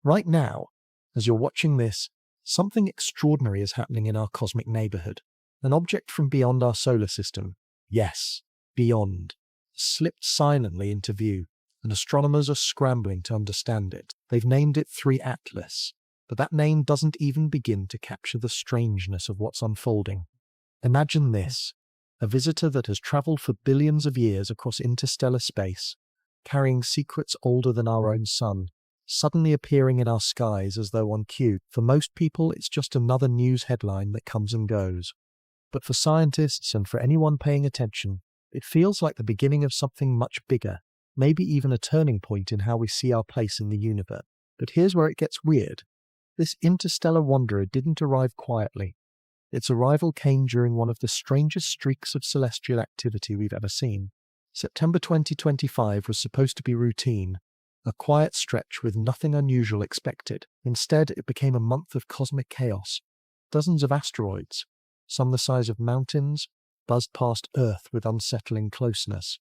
Right now, as you're watching this, something extraordinary is happening in our cosmic neighborhood. An object from beyond our solar system, yes, beyond, slipped silently into view, and astronomers are scrambling to understand it. They've named it 3IATLAS, but that name doesn't even begin to capture the strangeness of what's unfolding. Imagine this: a visitor that has traveled for billions of years across interstellar space, carrying secrets older than our own sun, suddenly appearing in our skies as though on cue. For most people, it's just another news headline that comes and goes. But for scientists and for anyone paying attention, it feels like the beginning of something much bigger, maybe even a turning point in how we see our place in the universe. But here's where it gets weird. This interstellar wanderer didn't arrive quietly. Its arrival came during one of the strangest streaks of celestial activity we've ever seen. September 2025 was supposed to be routine, a quiet stretch with nothing unusual expected. Instead, it became a month of cosmic chaos. Dozens of asteroids, some the size of mountains, buzzed past Earth with unsettling closeness.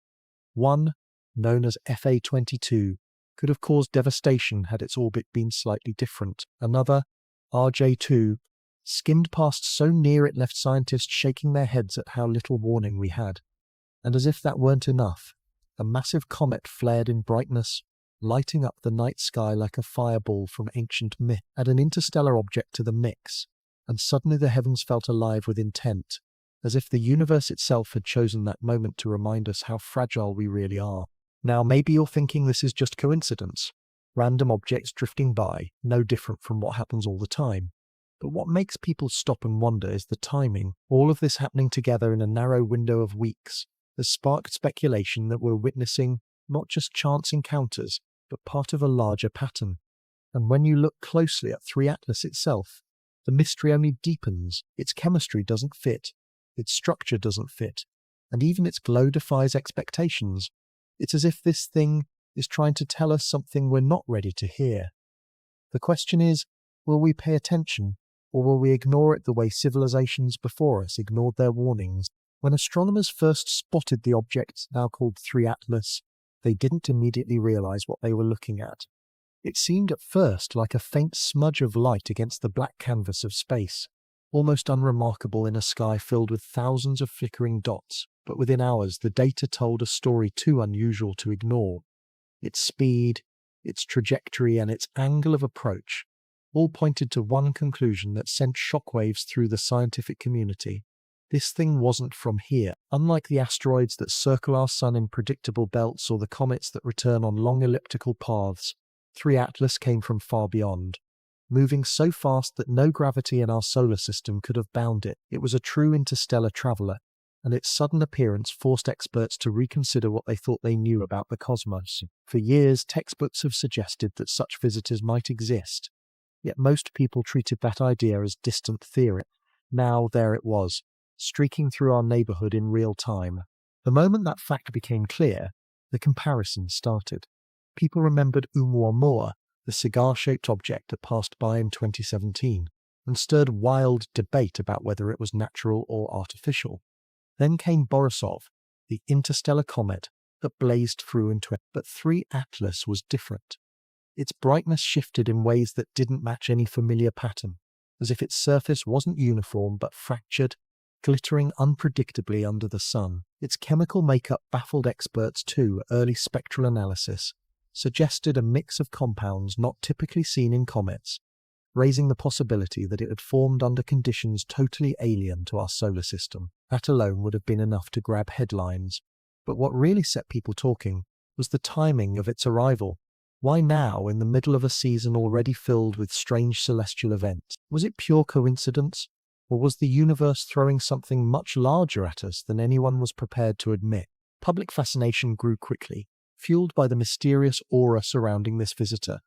One, known as FA-22, could have caused devastation had its orbit been slightly different. Another, RJ-2, skimmed past so near it left scientists shaking their heads at how little warning we had. And as if that weren't enough, a massive comet flared in brightness, lighting up the night sky like a fireball from ancient myth. Add an interstellar object to the mix, and suddenly the heavens felt alive with intent, as if the universe itself had chosen that moment to remind us how fragile we really are. Now, maybe you're thinking this is just coincidence, random objects drifting by, no different from what happens all the time. But what makes people stop and wonder is the timing. All of this happening together in a narrow window of weeks has sparked speculation that we're witnessing not just chance encounters, but part of a larger pattern. And when you look closely at 3IATLAS itself, the mystery only deepens. Its chemistry doesn't fit, its structure doesn't fit, and even its glow defies expectations. It's as if this thing is trying to tell us something we're not ready to hear. The question is, will we pay attention, or will we ignore it the way civilizations before us ignored their warnings? When astronomers first spotted the object now called 3IATLAS, they didn't immediately realize what they were looking at. It seemed at first like a faint smudge of light against the black canvas of space, almost unremarkable in a sky filled with thousands of flickering dots. But within hours, the data told a story too unusual to ignore. Its speed, its trajectory, and its angle of approach all pointed to one conclusion that sent shockwaves through the scientific community. This thing wasn't from here. Unlike the asteroids that circle our sun in predictable belts or the comets that return on long elliptical paths, 3IATLAS came from far beyond, moving so fast that no gravity in our solar system could have bound it. It was a true interstellar traveler, and its sudden appearance forced experts to reconsider what they thought they knew about the cosmos. For years, textbooks have suggested that such visitors might exist, yet most people treated that idea as distant theory. Now there it was, streaking through our neighborhood in real time. The moment that fact became clear, the comparison started. People remembered Oumuamua, the cigar-shaped object that passed by in 2017, and stirred wild debate about whether it was natural or artificial. Then came Borisov, the interstellar comet that blazed through into it. But 3IATLAS was different. Its brightness shifted in ways that didn't match any familiar pattern, as if its surface wasn't uniform but fractured, glittering unpredictably under the sun. Its chemical makeup baffled experts too. Early spectral analysis suggested a mix of compounds not typically seen in comets, raising the possibility that it had formed under conditions totally alien to our solar system. That alone would have been enough to grab headlines. But what really set people talking was the timing of its arrival. Why now, in the middle of a season already filled with strange celestial events? Was it pure coincidence, or was the universe throwing something much larger at us than anyone was prepared to admit? Public fascination grew quickly, fueled by the mysterious aura surrounding this visitor.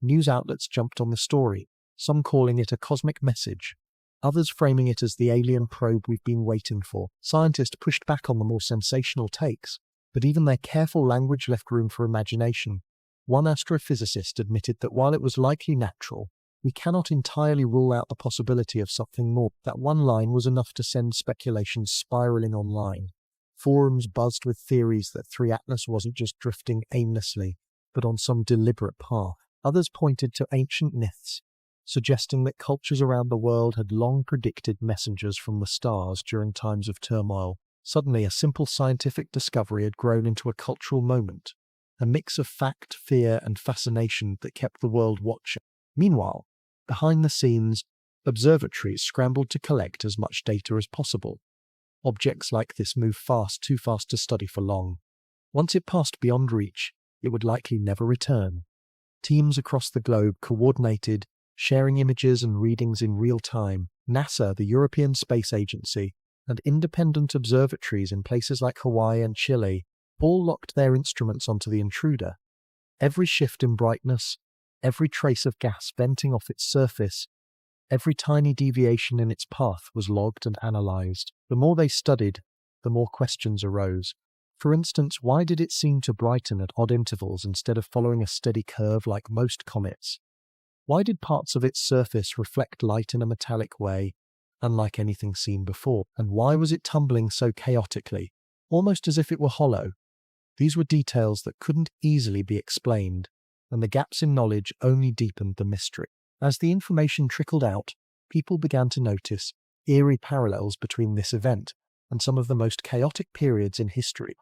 News outlets jumped on the story, some calling it a cosmic message, others framing it as the alien probe we've been waiting for. Scientists pushed back on the more sensational takes, but even their careful language left room for imagination. One astrophysicist admitted that while it was likely natural, we cannot entirely rule out the possibility of something more. That one line was enough to send speculation spiraling online. Forums buzzed with theories that 3IATLAS wasn't just drifting aimlessly, but on some deliberate path. Others pointed to ancient myths, suggesting that cultures around the world had long predicted messengers from the stars during times of turmoil. Suddenly, a simple scientific discovery had grown into a cultural moment, a mix of fact, fear, and fascination that kept the world watching. Meanwhile, behind the scenes, observatories scrambled to collect as much data as possible. Objects like this move fast, too fast to study for long. Once it passed beyond reach, it would likely never return. Teams across the globe coordinated, sharing images and readings in real time. NASA, the European Space Agency, and independent observatories in places like Hawaii and Chile all locked their instruments onto the intruder. Every shift in brightness, every trace of gas venting off its surface, every tiny deviation in its path was logged and analyzed. The more they studied, the more questions arose. For instance, why did it seem to brighten at odd intervals instead of following a steady curve like most comets? Why did parts of its surface reflect light in a metallic way, unlike anything seen before? And why was it tumbling so chaotically, almost as if it were hollow? These were details that couldn't easily be explained, and the gaps in knowledge only deepened the mystery. As the information trickled out, people began to notice eerie parallels between this event and some of the most chaotic periods in history.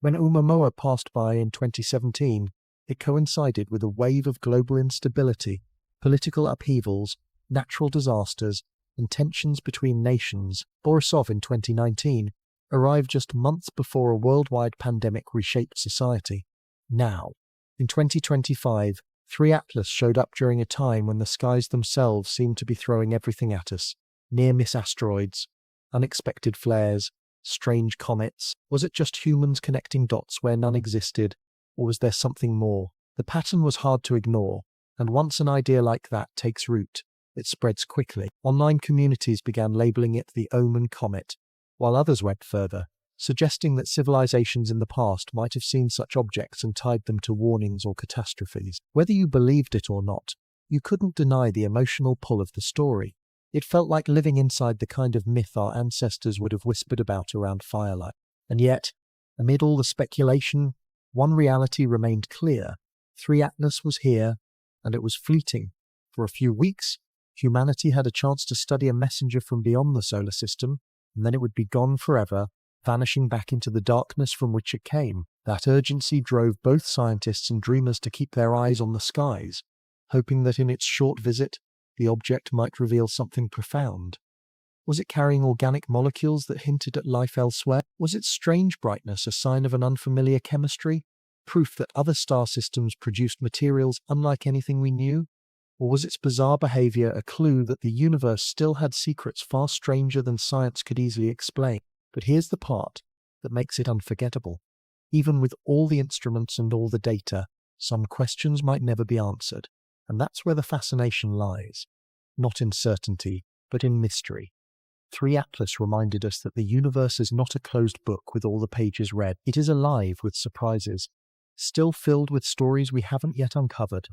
When Oumuamua passed by in 2017, it coincided with a wave of global instability, political upheavals, natural disasters, and tensions between nations. Borisov in 2019 arrived just months before a worldwide pandemic reshaped society. Now, in 2025, 3IATLAS showed up during a time when the skies themselves seemed to be throwing everything at us. Near-miss asteroids, unexpected flares, strange comets. Was it just humans connecting dots where none existed, or was there something more? The pattern was hard to ignore, and once an idea like that takes root, it spreads quickly. Online communities began labeling it the Omen comet, while others went further, suggesting that civilizations in the past might have seen such objects and tied them to warnings or catastrophes. Whether you believed it or not, you couldn't deny the emotional pull of the story. It felt like living inside the kind of myth our ancestors would have whispered about around firelight. And yet, amid all the speculation, one reality remained clear. 3IATLAS was here, and it was fleeting. For a few weeks, humanity had a chance to study a messenger from beyond the solar system, and then it would be gone forever, vanishing back into the darkness from which it came. That urgency drove both scientists and dreamers to keep their eyes on the skies, hoping that in its short visit, the object might reveal something profound. Was it carrying organic molecules that hinted at life elsewhere? Was its strange brightness a sign of an unfamiliar chemistry, proof that other star systems produced materials unlike anything we knew? Or was its bizarre behavior a clue that the universe still had secrets far stranger than science could easily explain? But here's the part that makes it unforgettable. Even with all the instruments and all the data, some questions might never be answered. And that's where the fascination lies. Not in certainty, but in mystery. 3IATLAS reminded us that the universe is not a closed book with all the pages read. It is alive with surprises, still filled with stories we haven't yet uncovered.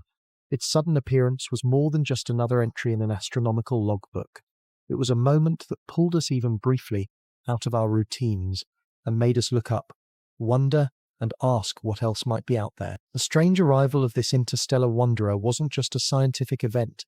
Its sudden appearance was more than just another entry in an astronomical logbook. It was a moment that pulled us even briefly out of our routines and made us look up, wonder, and ask what else might be out there. The strange arrival of this interstellar wanderer wasn't just a scientific event.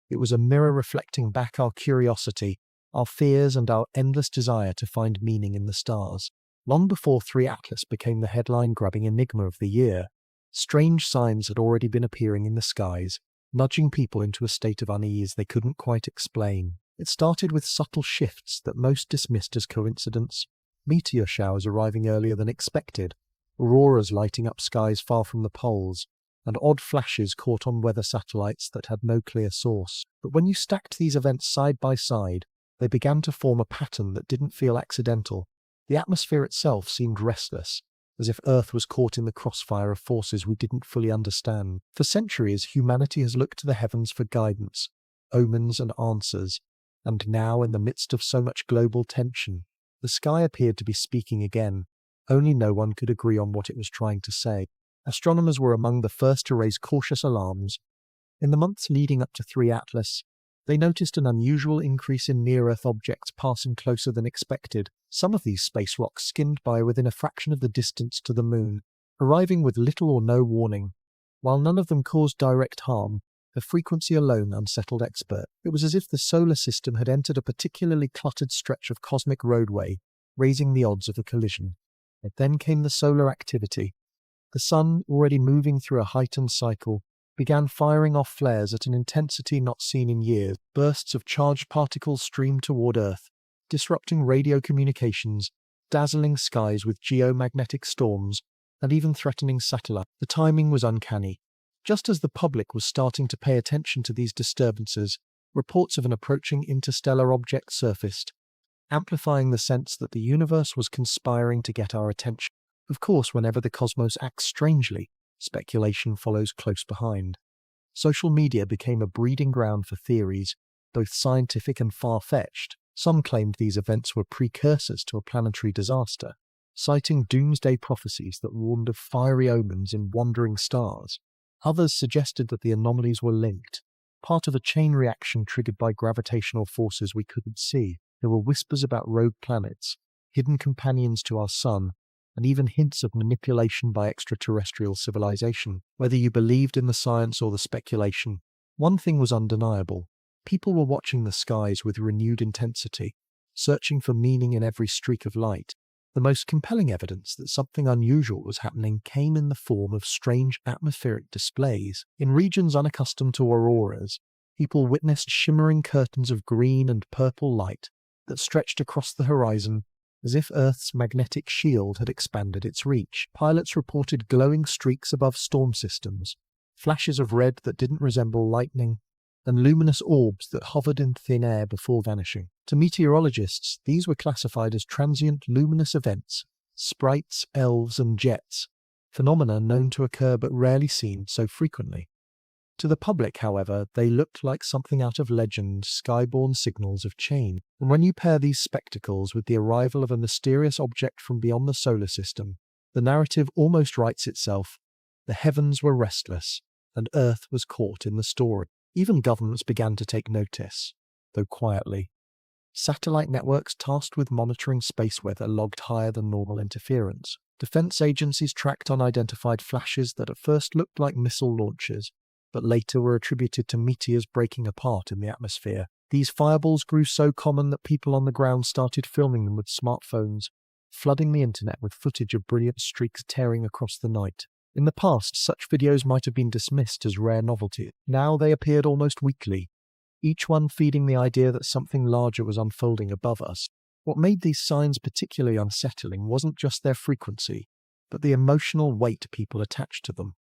It was a mirror reflecting back our curiosity, our fears, and our endless desire to find meaning in the stars. Long before 3IATLAS became the headline-grabbing enigma of the year, strange signs had already been appearing in the skies, nudging people into a state of unease they couldn't quite explain. It started with subtle shifts that most dismissed as coincidence, meteor showers arriving earlier than expected, auroras lighting up skies far from the poles, and odd flashes caught on weather satellites that had no clear source. But when you stacked these events side by side, they began to form a pattern that didn't feel accidental. The atmosphere itself seemed restless, as if Earth was caught in the crossfire of forces we didn't fully understand. For centuries, humanity has looked to the heavens for guidance, omens, and answers, and now, in the midst of so much global tension, the sky appeared to be speaking again. Only no one could agree on what it was trying to say. Astronomers were among the first to raise cautious alarms. In the months leading up to 3IATLAS, they noticed an unusual increase in near-Earth objects passing closer than expected. Some of these space rocks skimmed by within a fraction of the distance to the Moon, arriving with little or no warning. While none of them caused direct harm, the frequency alone unsettled experts. It was as if the solar system had entered a particularly cluttered stretch of cosmic roadway, raising the odds of a collision. And then came the solar activity. The sun, already moving through a heightened cycle, began firing off flares at an intensity not seen in years. Bursts of charged particles streamed toward Earth, disrupting radio communications, dazzling skies with geomagnetic storms, and even threatening satellites. The timing was uncanny. Just as the public was starting to pay attention to these disturbances, reports of an approaching interstellar object surfaced, amplifying the sense that the universe was conspiring to get our attention. Of course, whenever the cosmos acts strangely, speculation follows close behind. Social media became a breeding ground for theories, both scientific and far-fetched. Some claimed these events were precursors to a planetary disaster, citing doomsday prophecies that warned of fiery omens in wandering stars. Others suggested that the anomalies were linked, part of a chain reaction triggered by gravitational forces we couldn't see. There were whispers about rogue planets, hidden companions to our sun, and even hints of manipulation by extraterrestrial civilization. Whether you believed in the science or the speculation, one thing was undeniable. People were watching the skies with renewed intensity, searching for meaning in every streak of light. The most compelling evidence that something unusual was happening came in the form of strange atmospheric displays. In regions unaccustomed to auroras, people witnessed shimmering curtains of green and purple light that stretched across the horizon as if Earth's magnetic shield had expanded its reach. Pilots reported glowing streaks above storm systems, flashes of red that didn't resemble lightning, and luminous orbs that hovered in thin air before vanishing. To meteorologists, these were classified as transient luminous events, sprites, elves, and jets, phenomena known to occur but rarely seen so frequently. To the public, however, they looked like something out of legend, skyborne signals of change. And when you pair these spectacles with the arrival of a mysterious object from beyond the solar system, the narrative almost writes itself. The heavens were restless, and Earth was caught in the story. Even governments began to take notice, though quietly. Satellite networks tasked with monitoring space weather logged higher than normal interference. Defense agencies tracked unidentified flashes that at first looked like missile launches, but later were attributed to meteors breaking apart in the atmosphere. These fireballs grew so common that people on the ground started filming them with smartphones, flooding the internet with footage of brilliant streaks tearing across the night. In the past, such videos might have been dismissed as rare novelty. Now they appeared almost weekly, each one feeding the idea that something larger was unfolding above us. What made these signs particularly unsettling wasn't just their frequency, but the emotional weight people attached to them.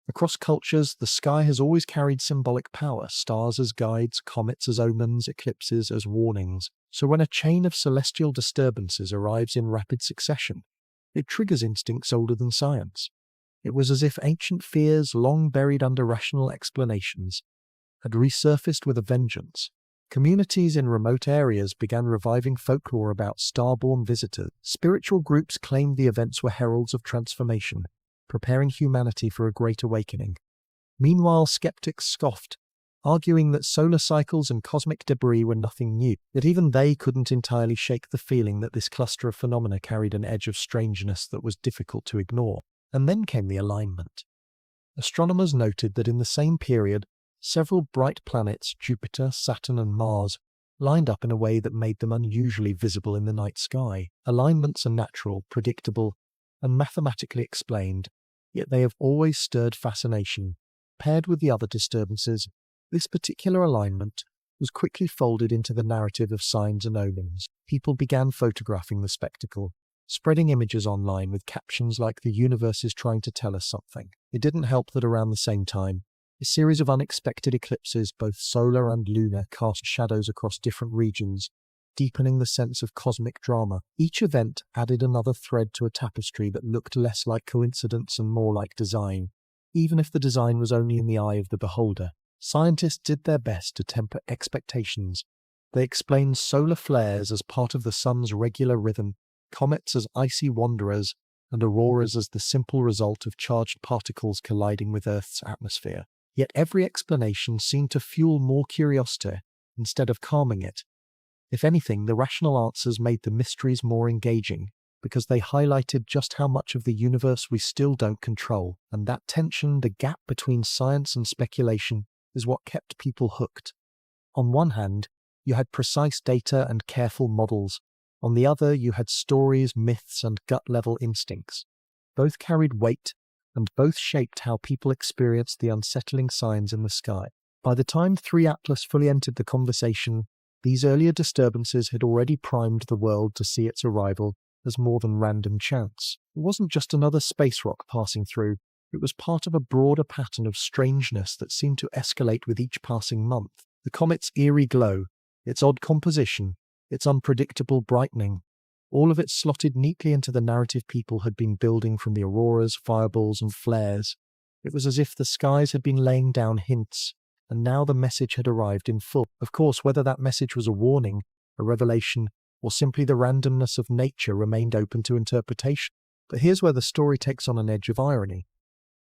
Across cultures, the sky has always carried symbolic power, stars as guides, comets as omens, eclipses as warnings. So when a chain of celestial disturbances arrives in rapid succession, it triggers instincts older than science. It was as if ancient fears, long buried under rational explanations, had resurfaced with a vengeance. Communities in remote areas began reviving folklore about star-born visitors. Spiritual groups claimed the events were heralds of transformation, preparing humanity for a great awakening. Meanwhile, skeptics scoffed, arguing that solar cycles and cosmic debris were nothing new. Yet even they couldn't entirely shake the feeling that this cluster of phenomena carried an edge of strangeness that was difficult to ignore. And then came the alignment. Astronomers noted that in the same period, several bright planets, Jupiter, Saturn, and Mars, lined up in a way that made them unusually visible in the night sky. Alignments are natural, predictable, and mathematically explained, yet they have always stirred fascination. Paired with the other disturbances, this particular alignment was quickly folded into the narrative of signs and omens. People began photographing the spectacle, spreading images online with captions like "The universe is trying to tell us something." It didn't help that around the same time, a series of unexpected eclipses, both solar and lunar, cast shadows across different regions, deepening the sense of cosmic drama. Each event added another thread to a tapestry that looked less like coincidence and more like design, even if the design was only in the eye of the beholder. Scientists did their best to temper expectations. They explained solar flares as part of the sun's regular rhythm, comets as icy wanderers, and auroras as the simple result of charged particles colliding with Earth's atmosphere. Yet every explanation seemed to fuel more curiosity instead of calming it. If anything, the rational answers made the mysteries more engaging. because they highlighted just how much of the universe we still don't control, and that tension, the gap between science and speculation, is what kept people hooked. On one hand, you had precise data and careful models. On the other, you had stories, myths, and gut-level instincts. Both carried weight, and both shaped how people experienced the unsettling signs in the sky. By the time 3IATLAS fully entered the conversation, these earlier disturbances had already primed the world to see its arrival as more than random chance. It wasn't just another space rock passing through, it was part of a broader pattern of strangeness that seemed to escalate with each passing month. The comet's eerie glow, its odd composition, its unpredictable brightening, all of it slotted neatly into the narrative people had been building from the auroras, fireballs, and flares. It was as if the skies had been laying down hints, and now the message had arrived in full. Of course, whether that message was a warning, a revelation, or simply the randomness of nature remained open to interpretation. But here's where the story takes on an edge of irony.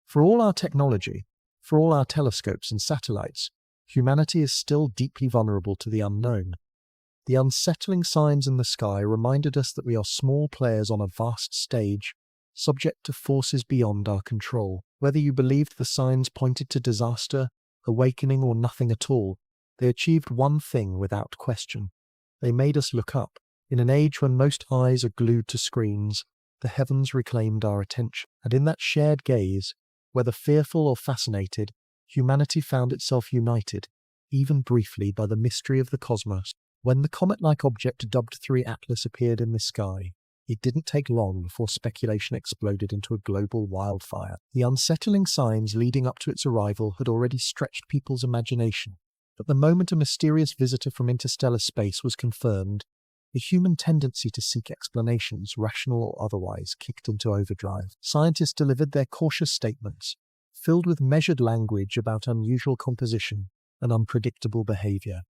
For all our technology, for all our telescopes and satellites, humanity is still deeply vulnerable to the unknown. The unsettling signs in the sky reminded us that we are small players on a vast stage, subject to forces beyond our control. Whether you believed the signs pointed to disaster, awakening, or nothing at all, they achieved one thing without question. They made us look up. In an age when most eyes are glued to screens, the heavens reclaimed our attention. And in that shared gaze, whether fearful or fascinated, humanity found itself united, even briefly, by the mystery of the cosmos. When the comet-like object dubbed 3IATLAS appeared in the sky, it didn't take long before speculation exploded into a global wildfire. The unsettling signs leading up to its arrival had already stretched people's imagination. But the moment a mysterious visitor from interstellar space was confirmed, the human tendency to seek explanations, rational or otherwise, kicked into overdrive. Scientists delivered their cautious statements, filled with measured language about unusual composition and unpredictable behavior.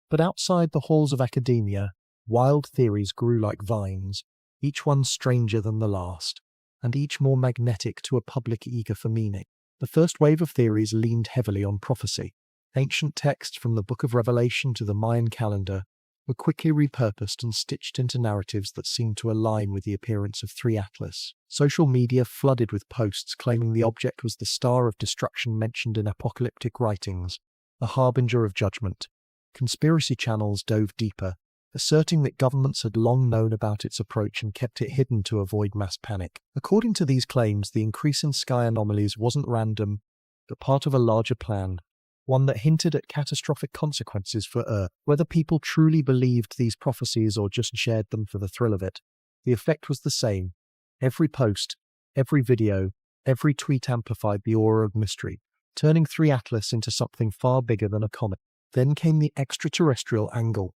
But outside the halls of academia, wild theories grew like vines, each one stranger than the last, and each more magnetic to a public eager for meaning. The first wave of theories leaned heavily on prophecy. Ancient texts from the Book of Revelation to the Mayan calendar were quickly repurposed and stitched into narratives that seemed to align with the appearance of 3IATLAS. Social media flooded with posts claiming the object was the star of destruction mentioned in apocalyptic writings, a harbinger of judgment. Conspiracy channels dove deeper, asserting that governments had long known about its approach and kept it hidden to avoid mass panic. According to these claims, the increase in sky anomalies wasn't random, but part of a larger plan, one that hinted at catastrophic consequences for Earth. Whether people truly believed these prophecies or just shared them for the thrill of it, the effect was the same. Every post, every video, every tweet amplified the aura of mystery, turning 3IATLAS into something far bigger than a comet. Then came the extraterrestrial angle.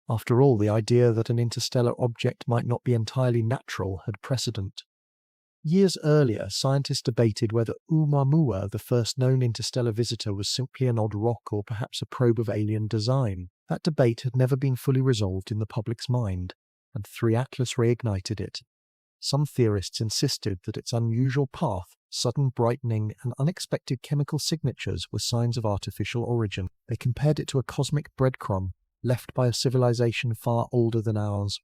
After all, the idea that an interstellar object might not be entirely natural had precedent. Years earlier, scientists debated whether Oumuamua, the first known interstellar visitor, was simply an odd rock or perhaps a probe of alien design. That debate had never been fully resolved in the public's mind, and 3IATLAS reignited it. Some theorists insisted that its unusual path, sudden brightening, and unexpected chemical signatures were signs of artificial origin. They compared it to a cosmic breadcrumb left by a civilization far older than ours.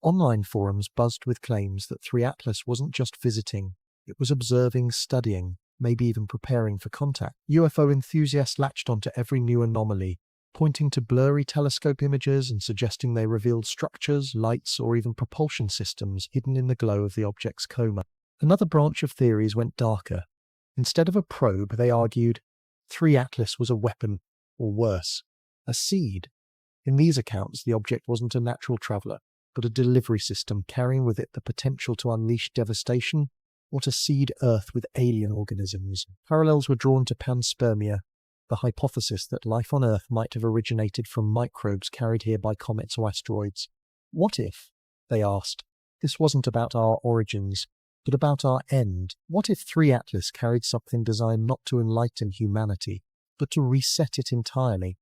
Online forums buzzed with claims that 3IATLAS wasn't just visiting, it was observing, studying, maybe even preparing for contact. UFO enthusiasts latched onto every new anomaly, pointing to blurry telescope images and suggesting they revealed structures, lights, or even propulsion systems hidden in the glow of the object's coma. Another branch of theories went darker. Instead of a probe, they argued 3IATLAS was a weapon, or worse, a seed. In these accounts, the object wasn't a natural traveler, but a delivery system carrying with it the potential to unleash devastation or to seed Earth with alien organisms. Parallels were drawn to panspermia, the hypothesis that life on Earth might have originated from microbes carried here by comets or asteroids. What if, they asked, this wasn't about our origins, but about our end? What if 3IATLAS carried something designed not to enlighten humanity, but to reset it entirely?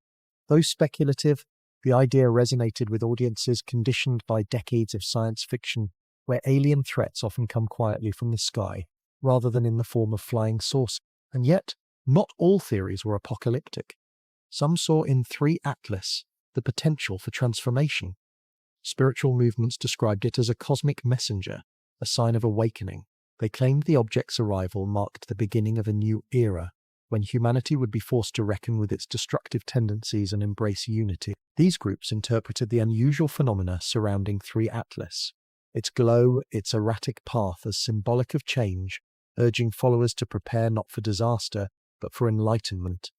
Though speculative, the idea resonated with audiences conditioned by decades of science fiction, where alien threats often come quietly from the sky, rather than in the form of flying saucers. And yet, not all theories were apocalyptic. Some saw in 3IATLAS the potential for transformation. Spiritual movements described it as a cosmic messenger, a sign of awakening. They claimed the object's arrival marked the beginning of a new era, when humanity would be forced to reckon with its destructive tendencies and embrace unity. These groups interpreted the unusual phenomena surrounding 3IATLAS, its glow, its erratic path, as symbolic of change, urging followers to prepare not for disaster, but for enlightenment.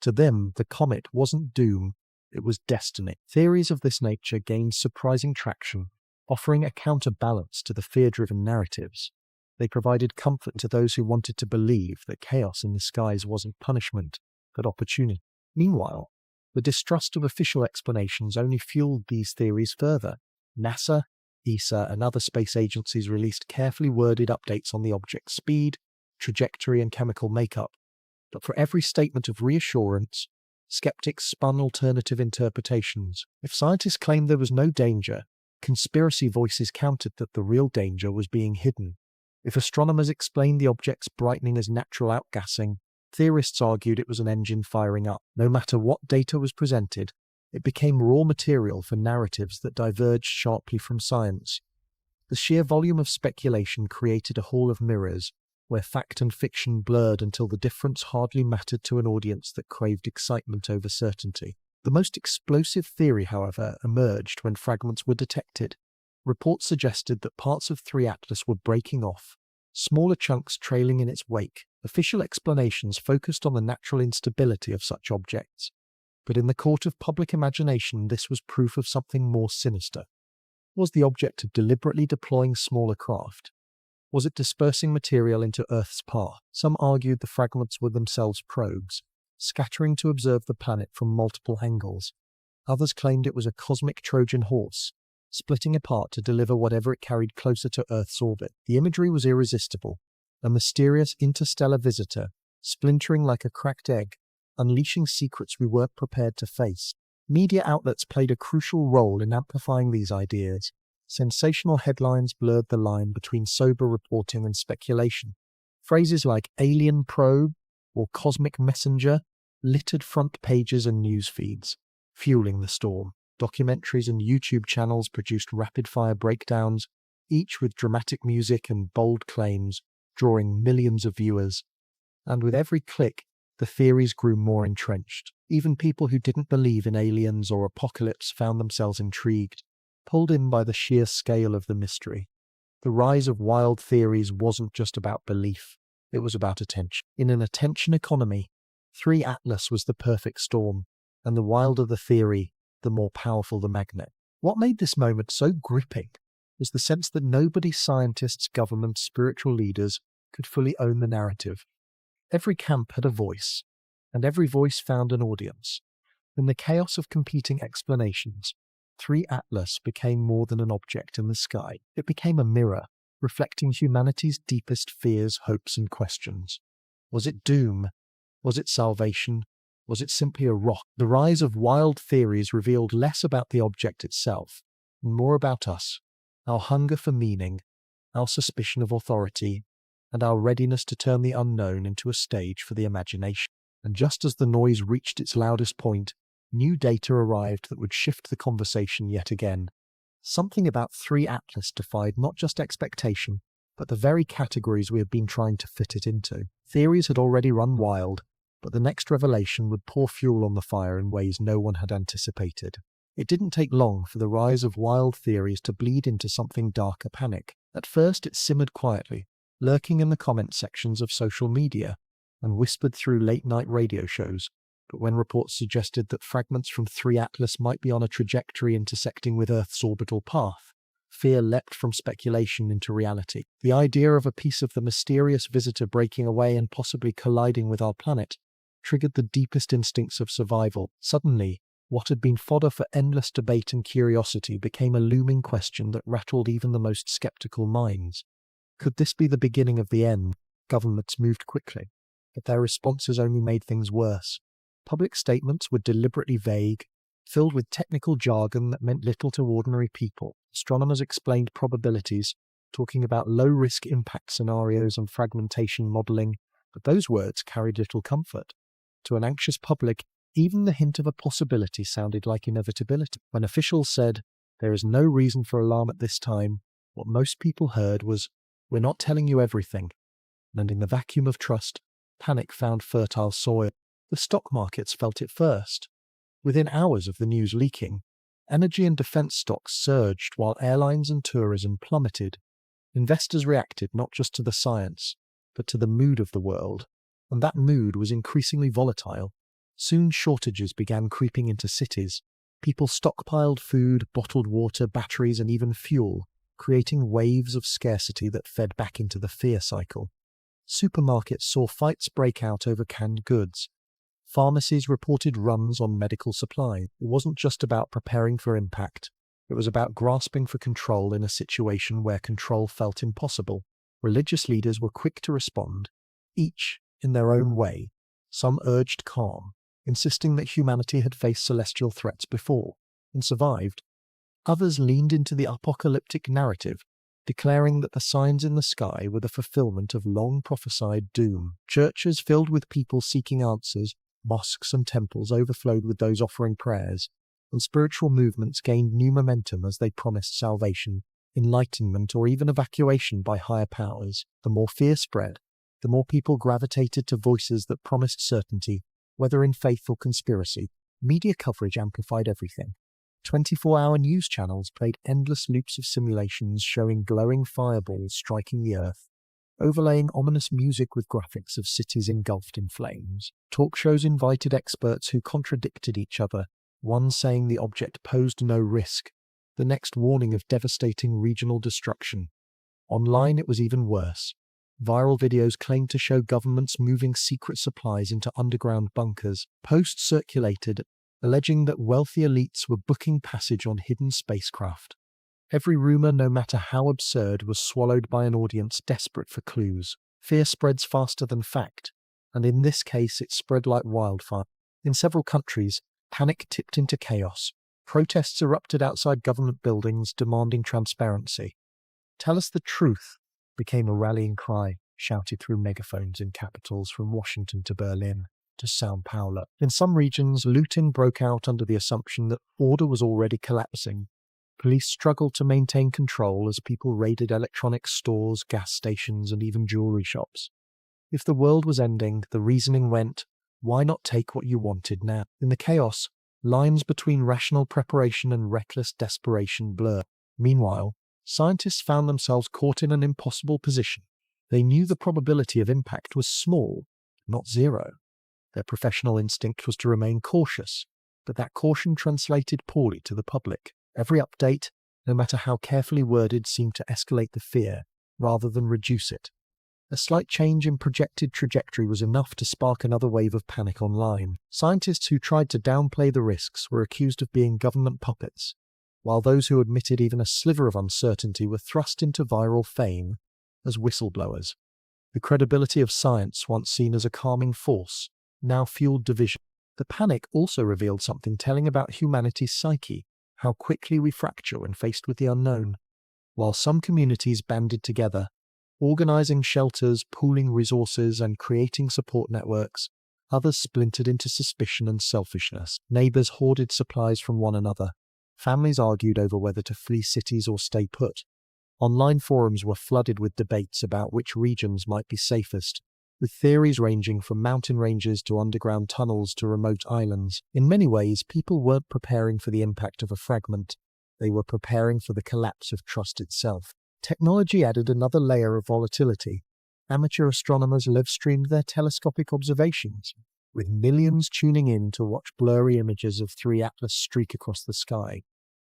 To them, the comet wasn't doom, it was destiny. Theories of this nature gained surprising traction, offering a counterbalance to the fear-driven narratives. They provided comfort to those who wanted to believe that chaos in the skies wasn't punishment, but opportunity. Meanwhile, the distrust of official explanations only fueled these theories further. NASA, ESA, and other space agencies released carefully worded updates on the object's speed, trajectory, and chemical makeup. But for every statement of reassurance, skeptics spun alternative interpretations. If scientists claimed there was no danger, conspiracy voices countered that the real danger was being hidden. If astronomers explained the object's brightening as natural outgassing, theorists argued it was an engine firing up. No matter what data was presented, it became raw material for narratives that diverged sharply from science. The sheer volume of speculation created a hall of mirrors, where fact and fiction blurred until the difference hardly mattered to an audience that craved excitement over certainty. The most explosive theory, however, emerged when fragments were detected. Reports suggested that parts of 3IATLAS were breaking off, smaller chunks trailing in its wake. Official explanations focused on the natural instability of such objects, but in the court of public imagination this was proof of something more sinister. Was the object deliberately deploying smaller craft? Was it dispersing material into Earth's path? Some argued the fragments were themselves probes, scattering to observe the planet from multiple angles. Others claimed it was a cosmic Trojan horse, splitting apart to deliver whatever it carried closer to Earth's orbit. The imagery was irresistible, a mysterious interstellar visitor, splintering like a cracked egg, unleashing secrets we weren't prepared to face. Media outlets played a crucial role in amplifying these ideas. Sensational headlines blurred the line between sober reporting and speculation. Phrases like alien probe or cosmic messenger littered front pages and news feeds, fueling the storm. Documentaries and YouTube channels produced rapid-fire breakdowns, each with dramatic music and bold claims, drawing millions of viewers. And with every click, the theories grew more entrenched. Even people who didn't believe in aliens or apocalypse found themselves intrigued, pulled in by the sheer scale of the mystery. The rise of wild theories wasn't just about belief, it was about attention. In an attention economy, 3IATLAS was the perfect storm, and the wilder the theory, the more powerful the magnet. What made this moment so gripping was the sense that nobody, scientists, governments, spiritual leaders, could fully own the narrative. Every camp had a voice, and every voice found an audience. In the chaos of competing explanations, 3IATLAS became more than an object in the sky. It became a mirror, reflecting humanity's deepest fears, hopes, and questions. Was it doom? Was it salvation? Was it simply a rock? The rise of wild theories revealed less about the object itself, and more about us, our hunger for meaning, our suspicion of authority, and our readiness to turn the unknown into a stage for the imagination. And just as the noise reached its loudest point, new data arrived that would shift the conversation yet again. Something about 3IATLAS defied not just expectation, but the very categories we had been trying to fit it into. Theories had already run wild, but the next revelation would pour fuel on the fire in ways no one had anticipated. It didn't take long for the rise of wild theories to bleed into something darker panic. At first it simmered quietly, lurking in the comment sections of social media, and whispered through late-night radio shows. But when reports suggested that fragments from 3IATLAS might be on a trajectory intersecting with Earth's orbital path, fear leapt from speculation into reality. The idea of a piece of the mysterious visitor breaking away and possibly colliding with our planet triggered the deepest instincts of survival. Suddenly, what had been fodder for endless debate and curiosity became a looming question that rattled even the most skeptical minds. Could this be the beginning of the end? Governments moved quickly, but their responses only made things worse. Public statements were deliberately vague, filled with technical jargon that meant little to ordinary people. Astronomers explained probabilities, talking about low-risk impact scenarios and fragmentation modeling, but those words carried little comfort. To an anxious public, even the hint of a possibility sounded like inevitability. When officials said, There is no reason for alarm at this time. What most people heard was, "We're not telling you everything." And in the vacuum of trust, panic found fertile soil. The stock markets felt it first. Within hours of the news leaking, energy and defense stocks surged while airlines and tourism plummeted. Investors reacted not just to the science, but to the mood of the world, and that mood was increasingly volatile. Soon shortages began creeping into cities. People stockpiled food, bottled water, batteries, and even fuel, creating waves of scarcity that fed back into the fear cycle. Supermarkets saw fights break out over canned goods. Pharmacies reported runs on medical supply. It wasn't just about preparing for impact. It was about grasping for control in a situation where control felt impossible. Religious leaders were quick to respond, each in their own way. Some urged calm, insisting that humanity had faced celestial threats before and survived. Others leaned into the apocalyptic narrative, declaring that the signs in the sky were the fulfillment of long-prophesied doom. Churches filled with people seeking answers, mosques and temples overflowed with those offering prayers, and spiritual movements gained new momentum as they promised salvation, enlightenment, or even evacuation by higher powers. The more fear spread, the more people gravitated to voices that promised certainty, whether in faith or conspiracy. Media coverage amplified everything. 24-hour news channels played endless loops of simulations showing glowing fireballs striking the earth, overlaying ominous music with graphics of cities engulfed in flames. Talk shows invited experts who contradicted each other, one saying the object posed no risk, the next warning of devastating regional destruction. Online it was even worse. Viral videos claimed to show governments moving secret supplies into underground bunkers. Posts circulated alleging that wealthy elites were booking passage on hidden spacecraft. Every rumor, no matter how absurd, was swallowed by an audience desperate for clues. Fear spreads faster than fact, and in this case it spread like wildfire. In several countries, panic tipped into chaos. Protests erupted outside government buildings demanding transparency. "Tell us the truth," became a rallying cry, shouted through megaphones in capitals from Washington to Berlin to São Paulo. In some regions, looting broke out under the assumption that order was already collapsing. Police struggled to maintain control as people raided electronics stores, gas stations, and even jewelry shops. If the world was ending, the reasoning went, why not take what you wanted now? In the chaos, lines between rational preparation and reckless desperation blurred. Meanwhile, scientists found themselves caught in an impossible position. They knew the probability of impact was small, not zero. Their professional instinct was to remain cautious, but that caution translated poorly to the public. Every update, no matter how carefully worded, seemed to escalate the fear rather than reduce it. A slight change in projected trajectory was enough to spark another wave of panic online. Scientists who tried to downplay the risks were accused of being government puppets, while those who admitted even a sliver of uncertainty were thrust into viral fame as whistleblowers. The credibility of science, once seen as a calming force, now fueled division. The panic also revealed something telling about humanity's psyche, how quickly we fracture when faced with the unknown. While some communities banded together, organizing shelters, pooling resources, and creating support networks, others splintered into suspicion and selfishness. Neighbors hoarded supplies from one another. Families argued over whether to flee cities or stay put. Online forums were flooded with debates about which regions might be safest, with theories ranging from mountain ranges to underground tunnels to remote islands. In many ways, people weren't preparing for the impact of a fragment. They were preparing for the collapse of trust itself. Technology added another layer of volatility. Amateur astronomers live-streamed their telescopic observations, with millions tuning in to watch blurry images of 3IATLAS streak across the sky.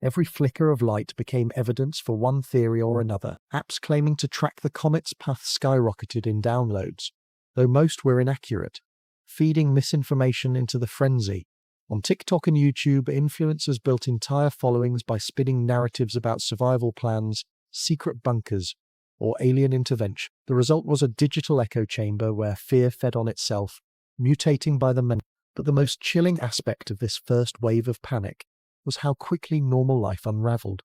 Every flicker of light became evidence for one theory or another. Apps claiming to track the comet's path skyrocketed in downloads, though most were inaccurate, feeding misinformation into the frenzy. On TikTok and YouTube, influencers built entire followings by spinning narratives about survival plans, secret bunkers, or alien intervention. The result was a digital echo chamber where fear fed on itself, mutating by the minute. But the most chilling aspect of this first wave of panic was how quickly normal life unraveled.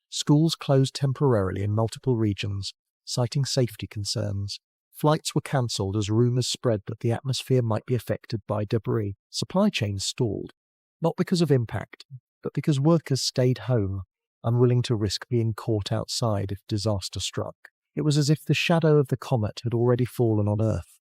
Schools closed temporarily in multiple regions, citing safety concerns. Flights were cancelled as rumors spread that the atmosphere might be affected by debris. Supply chains stalled, not because of impact, but because workers stayed home. unwilling to risk being caught outside if disaster struck. It was as if the shadow of the comet had already fallen on Earth,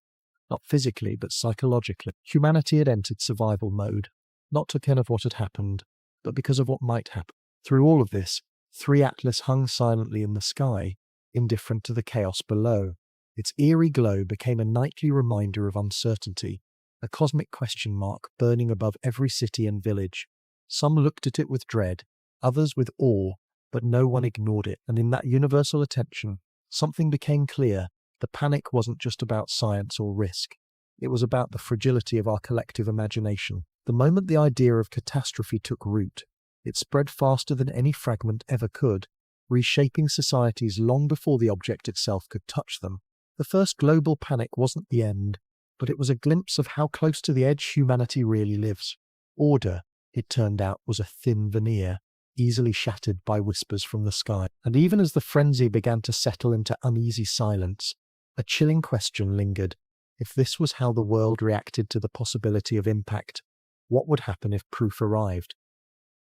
not physically but psychologically. Humanity had entered survival mode, not because of what had happened, but because of what might happen. Through all of this, 3IATLAS hung silently in the sky, indifferent to the chaos below. Its eerie glow became a nightly reminder of uncertainty, a cosmic question mark burning above every city and village. Some looked at it with dread, others with awe, but no one ignored it. And in that universal attention, something became clear. The panic wasn't just about science or risk. It was about the fragility of our collective imagination. The moment the idea of catastrophe took root, it spread faster than any fragment ever could, reshaping societies long before the object itself could touch them. The first global panic wasn't the end, but it was a glimpse of how close to the edge humanity really lives. Order, it turned out, was a thin veneer, easily shattered by whispers from the sky. And even as the frenzy began to settle into uneasy silence, a chilling question lingered. If this was how the world reacted to the possibility of impact, what would happen if proof arrived?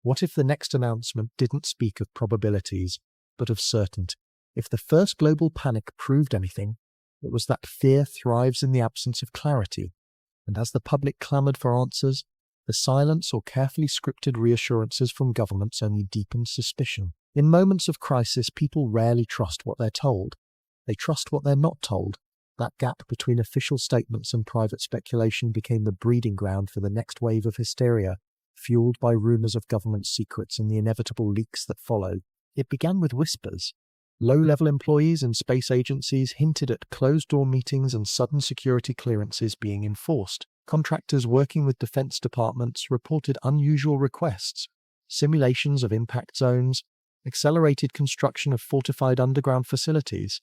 What if the next announcement didn't speak of probabilities, but of certainty? If the first global panic proved anything, it was that fear thrives in the absence of clarity, and as the public clamoured for answers, the silence or carefully scripted reassurances from governments only deepened suspicion. In moments of crisis, people rarely trust what they're told. They trust what they're not told. That gap between official statements and private speculation became the breeding ground for the next wave of hysteria, fueled by rumours of government secrets and the inevitable leaks that followed. It began with whispers. Low-level employees in space agencies hinted at closed-door meetings and sudden security clearances being enforced. Contractors working with defense departments reported unusual requests, simulations of impact zones, accelerated construction of fortified underground facilities,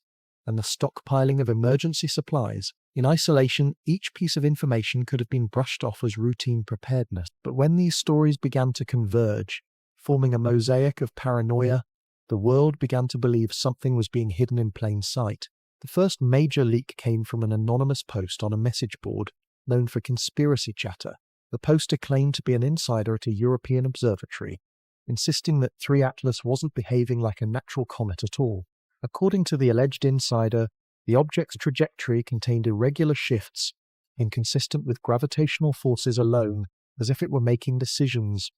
and the stockpiling of emergency supplies. In isolation, each piece of information could have been brushed off as routine preparedness. But when these stories began to converge, forming a mosaic of paranoia, the world began to believe something was being hidden in plain sight. The first major leak came from an anonymous post on a message board known for conspiracy chatter. The poster claimed to be an insider at a European observatory, insisting that 3IATLAS wasn't behaving like a natural comet at all. According to the alleged insider, the object's trajectory contained irregular shifts, inconsistent with gravitational forces alone, as if it were making decisions.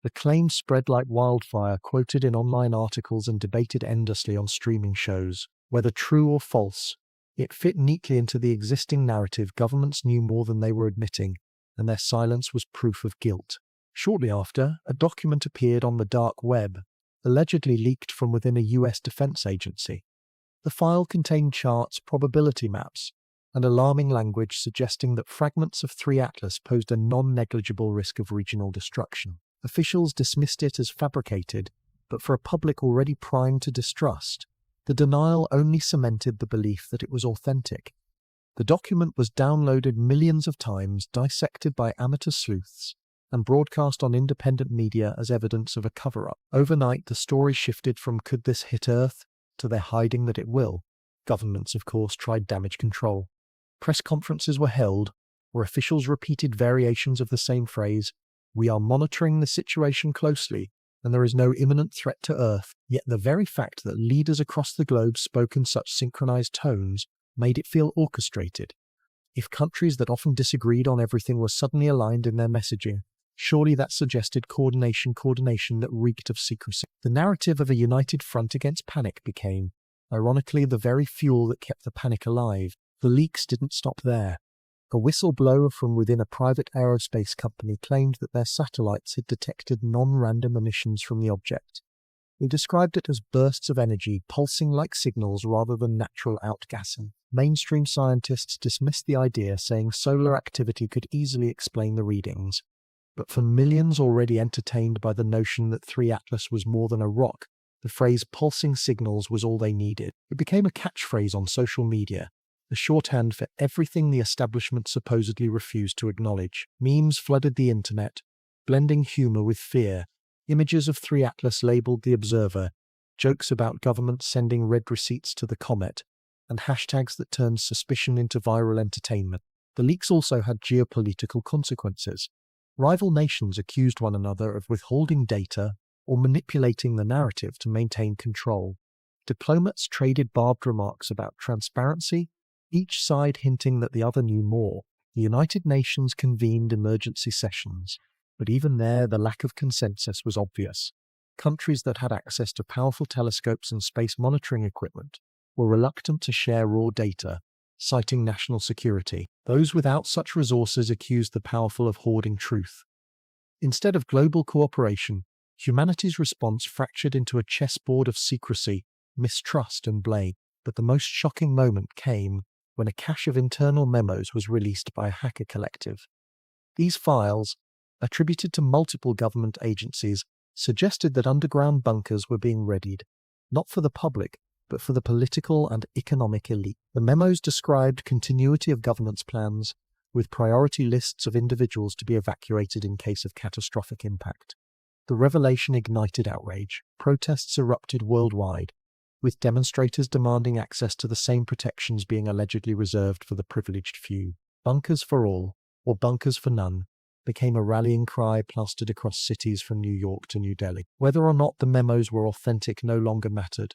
The claim spread like wildfire, quoted in online articles and debated endlessly on streaming shows. Whether true or false, it fit neatly into the existing narrative. Governments knew more than they were admitting, and their silence was proof of guilt. Shortly after, a document appeared on the dark web, allegedly leaked from within a US defense agency. The file contained charts, probability maps, and alarming language suggesting that fragments of 3IATLAS posed a non-negligible risk of regional destruction. Officials dismissed it as fabricated, but for a public already primed to distrust, the denial only cemented the belief that it was authentic. The document was downloaded millions of times, dissected by amateur sleuths, and broadcast on independent media as evidence of a cover-up. Overnight, the story shifted from "could this hit Earth?" to "they're hiding that it will." Governments, of course, tried damage control. Press conferences were held, where officials repeated variations of the same phrase: "We are monitoring the situation closely, and there is no imminent threat to Earth." Yet the very fact that leaders across the globe spoke in such synchronized tones made it feel orchestrated. If countries that often disagreed on everything were suddenly aligned in their messaging, surely that suggested coordination that reeked of secrecy. The narrative of a united front against panic became, ironically, the very fuel that kept the panic alive. The leaks didn't stop there. A whistleblower from within a private aerospace company claimed that their satellites had detected non-random emissions from the object. They described it as bursts of energy pulsing like signals rather than natural outgassing. Mainstream scientists dismissed the idea, saying solar activity could easily explain the readings. But for millions already entertained by the notion that 3IATLAS was more than a rock, the phrase pulsing signals was all they needed. It became a catchphrase on social media, the shorthand for everything the establishment supposedly refused to acknowledge. Memes flooded the internet, blending humor with fear. Images of 3IATLAS labeled The Observer, jokes about governments sending red receipts to the comet, and hashtags that turned suspicion into viral entertainment. The leaks also had geopolitical consequences. Rival nations accused one another of withholding data, or manipulating the narrative to maintain control. Diplomats traded barbed remarks about transparency, each side hinting that the other knew more. The United Nations convened emergency sessions, but even there the lack of consensus was obvious. Countries that had access to powerful telescopes and space monitoring equipment were reluctant to share raw data, citing national security. Those without such resources accused the powerful of hoarding truth. Instead of global cooperation, humanity's response fractured into a chessboard of secrecy, mistrust, and blame. But the most shocking moment came when a cache of internal memos was released by a hacker collective. These files, attributed to multiple government agencies, suggested that underground bunkers were being readied, not for the public, but for the political and economic elite. The memos described continuity of governance plans, with priority lists of individuals to be evacuated in case of catastrophic impact. The revelation ignited outrage. Protests erupted worldwide, with demonstrators demanding access to the same protections being allegedly reserved for the privileged few. Bunkers for all, or bunkers for none, became a rallying cry plastered across cities from New York to New Delhi. Whether or not the memos were authentic no longer mattered.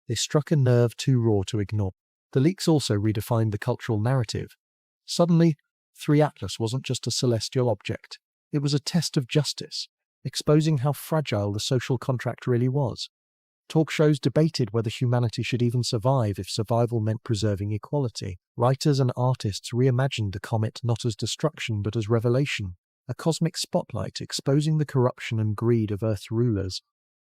They struck a nerve too raw to ignore. The leaks also redefined the cultural narrative. Suddenly, 3IATLAS wasn't just a celestial object. It was a test of justice, exposing how fragile the social contract really was. Talk shows debated whether humanity should even survive if survival meant preserving equality. Writers and artists reimagined the comet not as destruction but as revelation, a cosmic spotlight exposing the corruption and greed of Earth's rulers.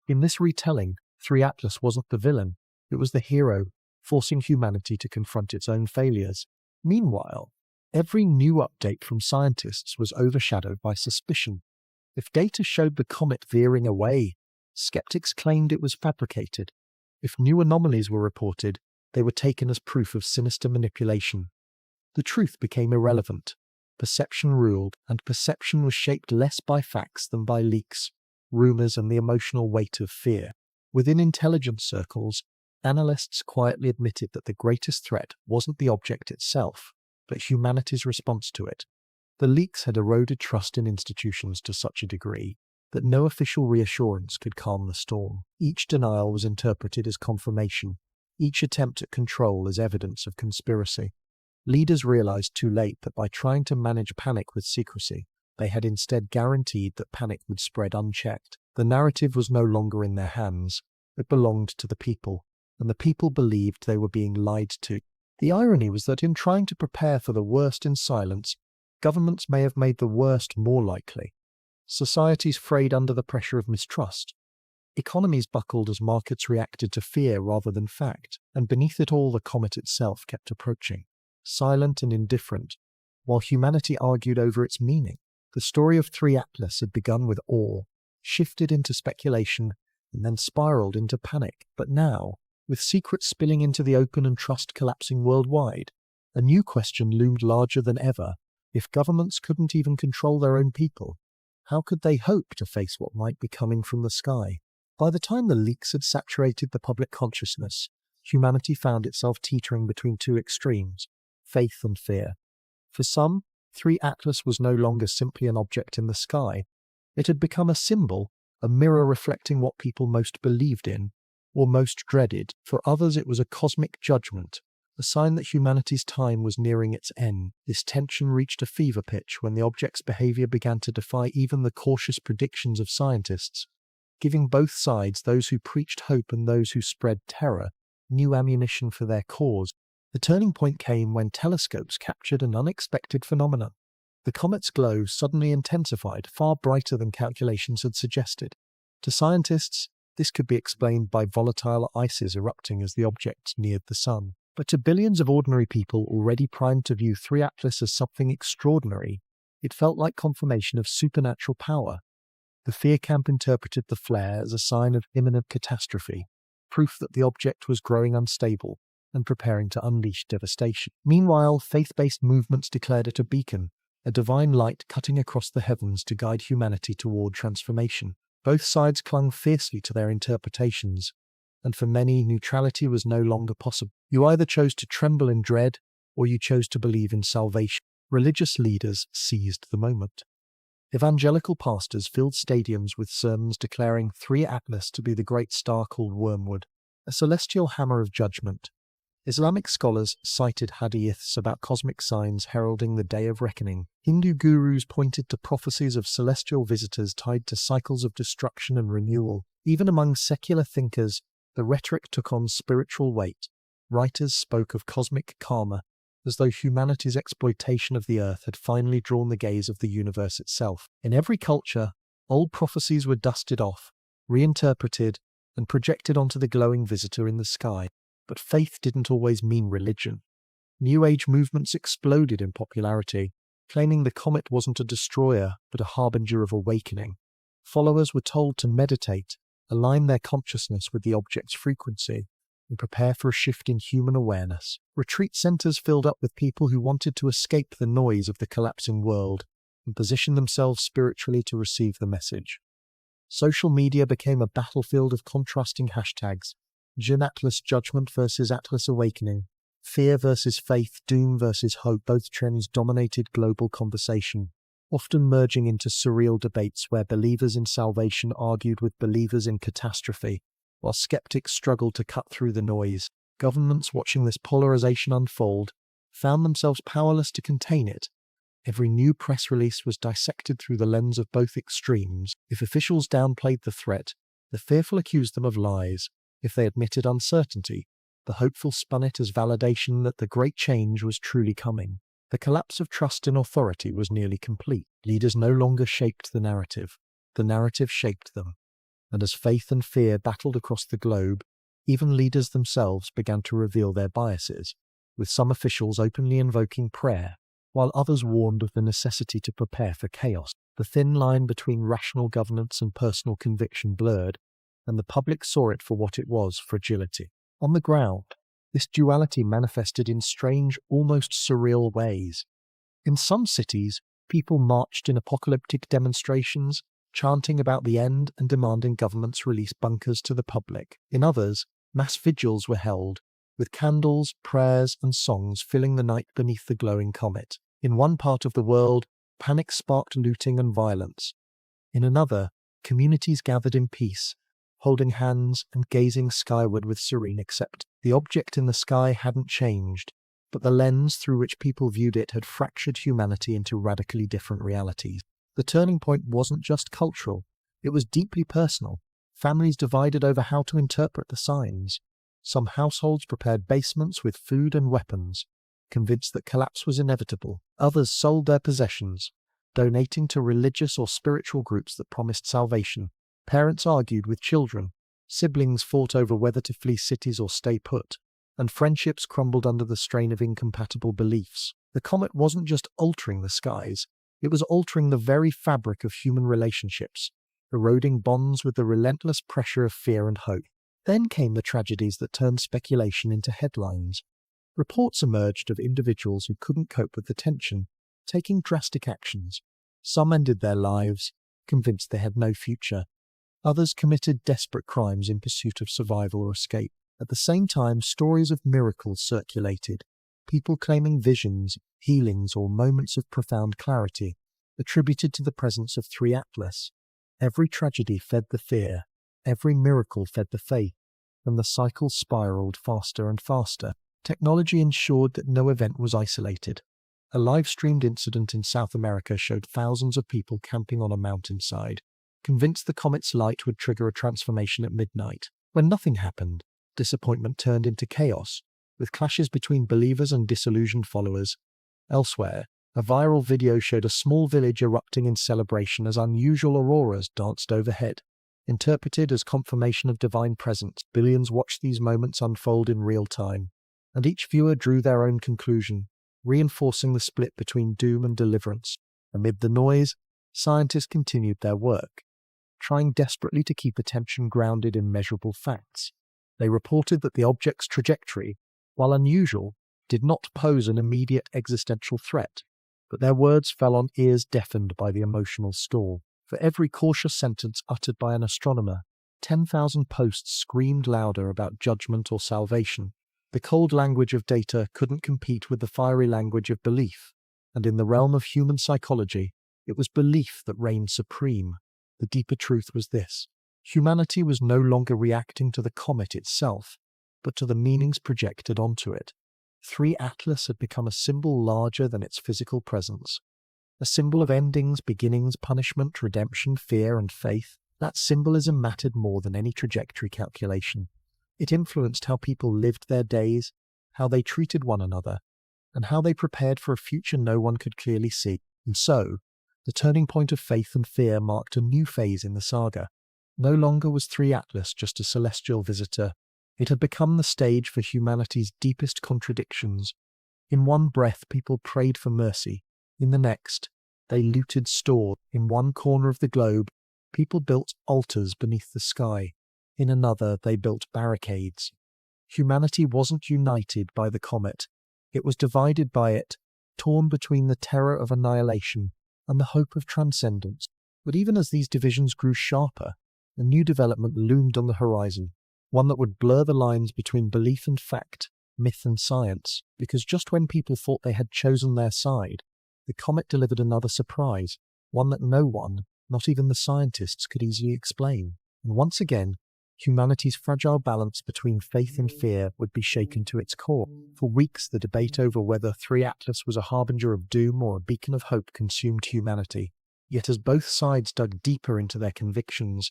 In this retelling, 3IATLAS wasn't the villain, it was the hero, forcing humanity to confront its own failures. Meanwhile, every new update from scientists was overshadowed by suspicion. If data showed the comet veering away, skeptics claimed it was fabricated. If new anomalies were reported, they were taken as proof of sinister manipulation. The truth became irrelevant. Perception ruled, and perception was shaped less by facts than by leaks, rumors, and the emotional weight of fear. Within intelligence circles, analysts quietly admitted that the greatest threat wasn't the object itself, but humanity's response to it. The leaks had eroded trust in institutions to such a degree that no official reassurance could calm the storm. Each denial was interpreted as confirmation, each attempt at control as evidence of conspiracy. Leaders realized too late that by trying to manage panic with secrecy, they had instead guaranteed that panic would spread unchecked. The narrative was no longer in their hands, it belonged to the people, and the people believed they were being lied to. The irony was that in trying to prepare for the worst in silence, governments may have made the worst more likely. Societies frayed under the pressure of mistrust. Economies buckled as markets reacted to fear rather than fact, and beneath it all the comet itself kept approaching, silent and indifferent, while humanity argued over its meaning. The story of 3IATLAS had begun with awe, shifted into speculation, and then spiraled into panic. But now, with secrets spilling into the open and trust collapsing worldwide, a new question loomed larger than ever. If governments couldn't even control their own people, how could they hope to face what might be coming from the sky? By the time the leaks had saturated the public consciousness, humanity found itself teetering between two extremes, faith and fear. For some, 3IATLAS was no longer simply an object in the sky. It had become a symbol, a mirror reflecting what people most believed in, or most dreaded. For others it was a cosmic judgment, a sign that humanity's time was nearing its end. This tension reached a fever pitch when the object's behavior began to defy even the cautious predictions of scientists, giving both sides, those who preached hope and those who spread terror, new ammunition for their cause. The turning point came when telescopes captured an unexpected phenomenon. The comet's glow suddenly intensified, far brighter than calculations had suggested. To scientists, this could be explained by volatile ices erupting as the object neared the sun. But to billions of ordinary people already primed to view 3IATLAS as something extraordinary, it felt like confirmation of supernatural power. The fear camp interpreted the flare as a sign of imminent catastrophe, proof that the object was growing unstable and preparing to unleash devastation. Meanwhile, faith-based movements declared it a beacon, a divine light cutting across the heavens to guide humanity toward transformation. Both sides clung fiercely to their interpretations, and for many, neutrality was no longer possible. You either chose to tremble in dread, or you chose to believe in salvation. Religious leaders seized the moment. Evangelical pastors filled stadiums with sermons declaring 3IATLAS to be the great star called Wormwood, a celestial hammer of judgment. Islamic scholars cited hadiths about cosmic signs heralding the day of reckoning. Hindu gurus pointed to prophecies of celestial visitors tied to cycles of destruction and renewal. Even among secular thinkers, the rhetoric took on spiritual weight. Writers spoke of cosmic karma, as though humanity's exploitation of the earth had finally drawn the gaze of the universe itself. In every culture, old prophecies were dusted off, reinterpreted, and projected onto the glowing visitor in the sky. But faith didn't always mean religion. New Age movements exploded in popularity, claiming the comet wasn't a destroyer but a harbinger of awakening. Followers were told to meditate, align their consciousness with the object's frequency, and prepare for a shift in human awareness. Retreat centers filled up with people who wanted to escape the noise of the collapsing world and position themselves spiritually to receive the message. Social media became a battlefield of contrasting hashtags: Atlas judgment versus Atlas awakening, fear versus faith, doom versus hope. Both trends dominated global conversation, often merging into surreal debates where believers in salvation argued with believers in catastrophe, while skeptics struggled to cut through the noise. Governments watching this polarization unfold found themselves powerless to contain it. Every new press release was dissected through the lens of both extremes. If officials downplayed the threat, the fearful accused them of lies. If they admitted uncertainty, the hopeful spun it as validation that the great change was truly coming. The collapse of trust in authority was nearly complete. Leaders no longer shaped the narrative shaped them. And as faith and fear battled across the globe, even leaders themselves began to reveal their biases, with some officials openly invoking prayer, while others warned of the necessity to prepare for chaos. The thin line between rational governance and personal conviction blurred, and the public saw it for what it was: fragility. On the ground, this duality manifested in strange, almost surreal ways. In some cities, people marched in apocalyptic demonstrations, chanting about the end and demanding governments release bunkers to the public. In others, mass vigils were held, with candles, prayers, and songs filling the night beneath the glowing comet. In one part of the world, panic sparked looting and violence. In another, communities gathered in peace, holding hands and gazing skyward with serene acceptance. The object in the sky hadn't changed, but the lens through which people viewed it had fractured humanity into radically different realities. The turning point wasn't just cultural, it was deeply personal. Families divided over how to interpret the signs. Some households prepared basements with food and weapons, convinced that collapse was inevitable. Others sold their possessions, donating to religious or spiritual groups that promised salvation. Parents argued with children, siblings fought over whether to flee cities or stay put, and friendships crumbled under the strain of incompatible beliefs. The comet wasn't just altering the skies, it was altering the very fabric of human relationships, eroding bonds with the relentless pressure of fear and hope. Then came the tragedies that turned speculation into headlines. Reports emerged of individuals who couldn't cope with the tension, taking drastic actions. Some ended their lives, convinced they had no future. Others committed desperate crimes in pursuit of survival or escape. At the same time, stories of miracles circulated, people claiming visions, healings, or moments of profound clarity, attributed to the presence of 3IATLAS. Every tragedy fed the fear, every miracle fed the faith, and the cycle spiraled faster and faster. Technology ensured that no event was isolated. A live-streamed incident in South America showed thousands of people camping on a mountainside, convinced the comet's light would trigger a transformation at midnight. When nothing happened, disappointment turned into chaos, with clashes between believers and disillusioned followers. Elsewhere, a viral video showed a small village erupting in celebration as unusual auroras danced overhead. Interpreted as confirmation of divine presence, billions watched these moments unfold in real time, and each viewer drew their own conclusion, reinforcing the split between doom and deliverance. Amid the noise, scientists continued their work, trying desperately to keep attention grounded in measurable facts. They reported that the object's trajectory, while unusual, did not pose an immediate existential threat, but their words fell on ears deafened by the emotional storm. For every cautious sentence uttered by an astronomer, 10,000 posts screamed louder about judgment or salvation. The cold language of data couldn't compete with the fiery language of belief, and in the realm of human psychology, It was belief that reigned supreme. The deeper truth was this: humanity was no longer reacting to the comet itself, but to the meanings projected onto it. 3IATLAS had become a symbol larger than its physical presence. A symbol of endings, beginnings, punishment, redemption, fear, and faith. That symbolism mattered more than any trajectory calculation. It influenced how people lived their days, how they treated one another, and how they prepared for a future no one could clearly see. And so, the turning point of faith and fear marked a new phase in the saga. No longer was 3IATLAS just a celestial visitor. It had become the stage for humanity's deepest contradictions. In one breath, people prayed for mercy. In the next, they looted stores. In one corner of the globe, people built altars beneath the sky. In another, they built barricades. Humanity wasn't united by the comet. It was divided by it, torn between the terror of annihilation and the hope of transcendence. But even as these divisions grew sharper, a new development loomed on the horizon, one that would blur the lines between belief and fact, myth and science, because just when people thought they had chosen their side, the comet delivered another surprise, one that no one, not even the scientists, could easily explain. And once again, humanity's fragile balance between faith and fear would be shaken to its core. For weeks, the debate over whether 3IATLAS was a harbinger of doom or a beacon of hope consumed humanity. Yet as both sides dug deeper into their convictions,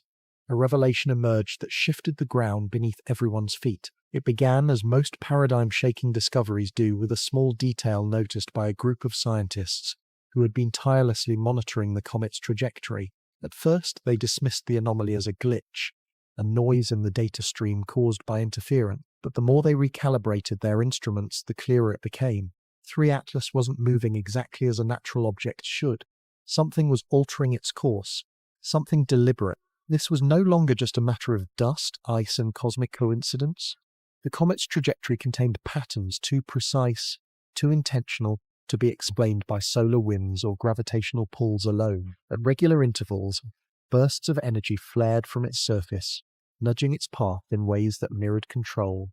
a revelation emerged that shifted the ground beneath everyone's feet. It began, as most paradigm-shaking discoveries do, with a small detail noticed by a group of scientists who had been tirelessly monitoring the comet's trajectory. At first, they dismissed the anomaly as a glitch, a noise in the data stream caused by interference. But the more they recalibrated their instruments, the clearer it became. 3IATLAS wasn't moving exactly as a natural object should. Something was altering its course, something deliberate. This was no longer just a matter of dust, ice, and cosmic coincidence. The comet's trajectory contained patterns too precise, too intentional, to be explained by solar winds or gravitational pulls alone. At regular intervals, bursts of energy flared from its surface, nudging its path in ways that mirrored control.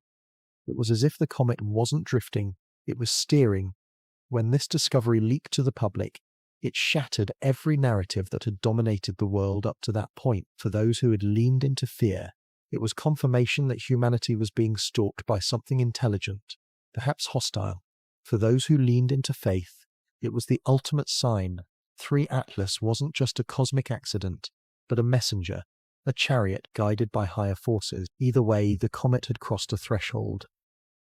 It was as if the comet wasn't drifting, it was steering. When this discovery leaked to the public, it shattered every narrative that had dominated the world up to that point. For those who had leaned into fear, it was confirmation that humanity was being stalked by something intelligent, perhaps hostile. For those who leaned into faith, it was the ultimate sign. 3IATLAS wasn't just a cosmic accident, but a messenger, a chariot guided by higher forces. Either way, the comet had crossed a threshold.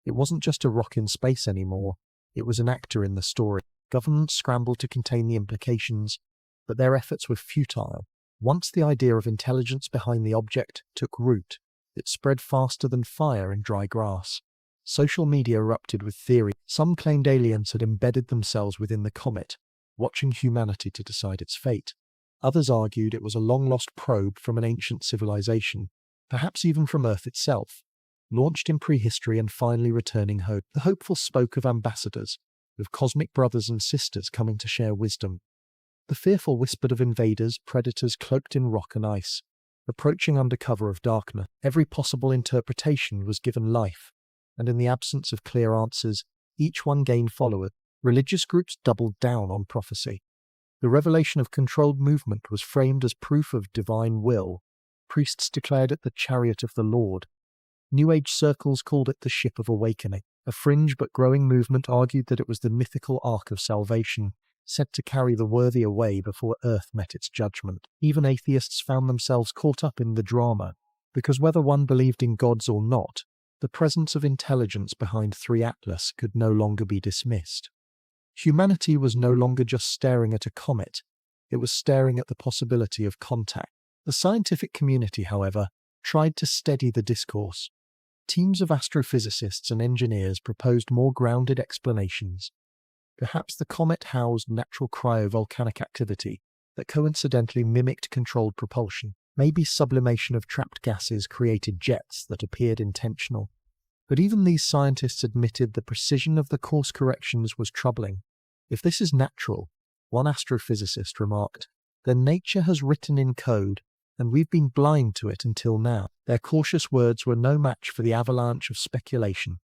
It wasn't just a rock in space anymore, it was an actor in the story. Governments scrambled to contain the implications, but their efforts were futile. Once the idea of intelligence behind the object took root, it spread faster than fire in dry grass. Social media erupted with theory. Some claimed aliens had embedded themselves within the comet, watching humanity to decide its fate. Others argued it was a long-lost probe from an ancient civilization, perhaps even from Earth itself, launched in prehistory and finally returning home. The hopeful spoke of ambassadors, of cosmic brothers and sisters coming to share wisdom. The fearful whispered of invaders, predators cloaked in rock and ice, approaching under cover of darkness. Every possible interpretation was given life, and in the absence of clear answers, each one gained followers. Religious groups doubled down on prophecy. The revelation of controlled movement was framed as proof of divine will. Priests declared it the chariot of the Lord. New Age circles called it the ship of awakening. A fringe but growing movement argued that it was the mythical ark of salvation, said to carry the worthy away before Earth met its judgment. Even atheists found themselves caught up in the drama, because whether one believed in gods or not, the presence of intelligence behind 3IATLAS could no longer be dismissed. Humanity was no longer just staring at a comet, it was staring at the possibility of contact. The scientific community, however, tried to steady the discourse. Teams of astrophysicists and engineers proposed more grounded explanations. Perhaps the comet housed natural cryovolcanic activity that coincidentally mimicked controlled propulsion. Maybe sublimation of trapped gases created jets that appeared intentional. But even these scientists admitted the precision of the course corrections was troubling. If this is natural, one astrophysicist remarked, then nature has written in code, and we've been blind to it until now. Their cautious words were no match for the avalanche of speculation.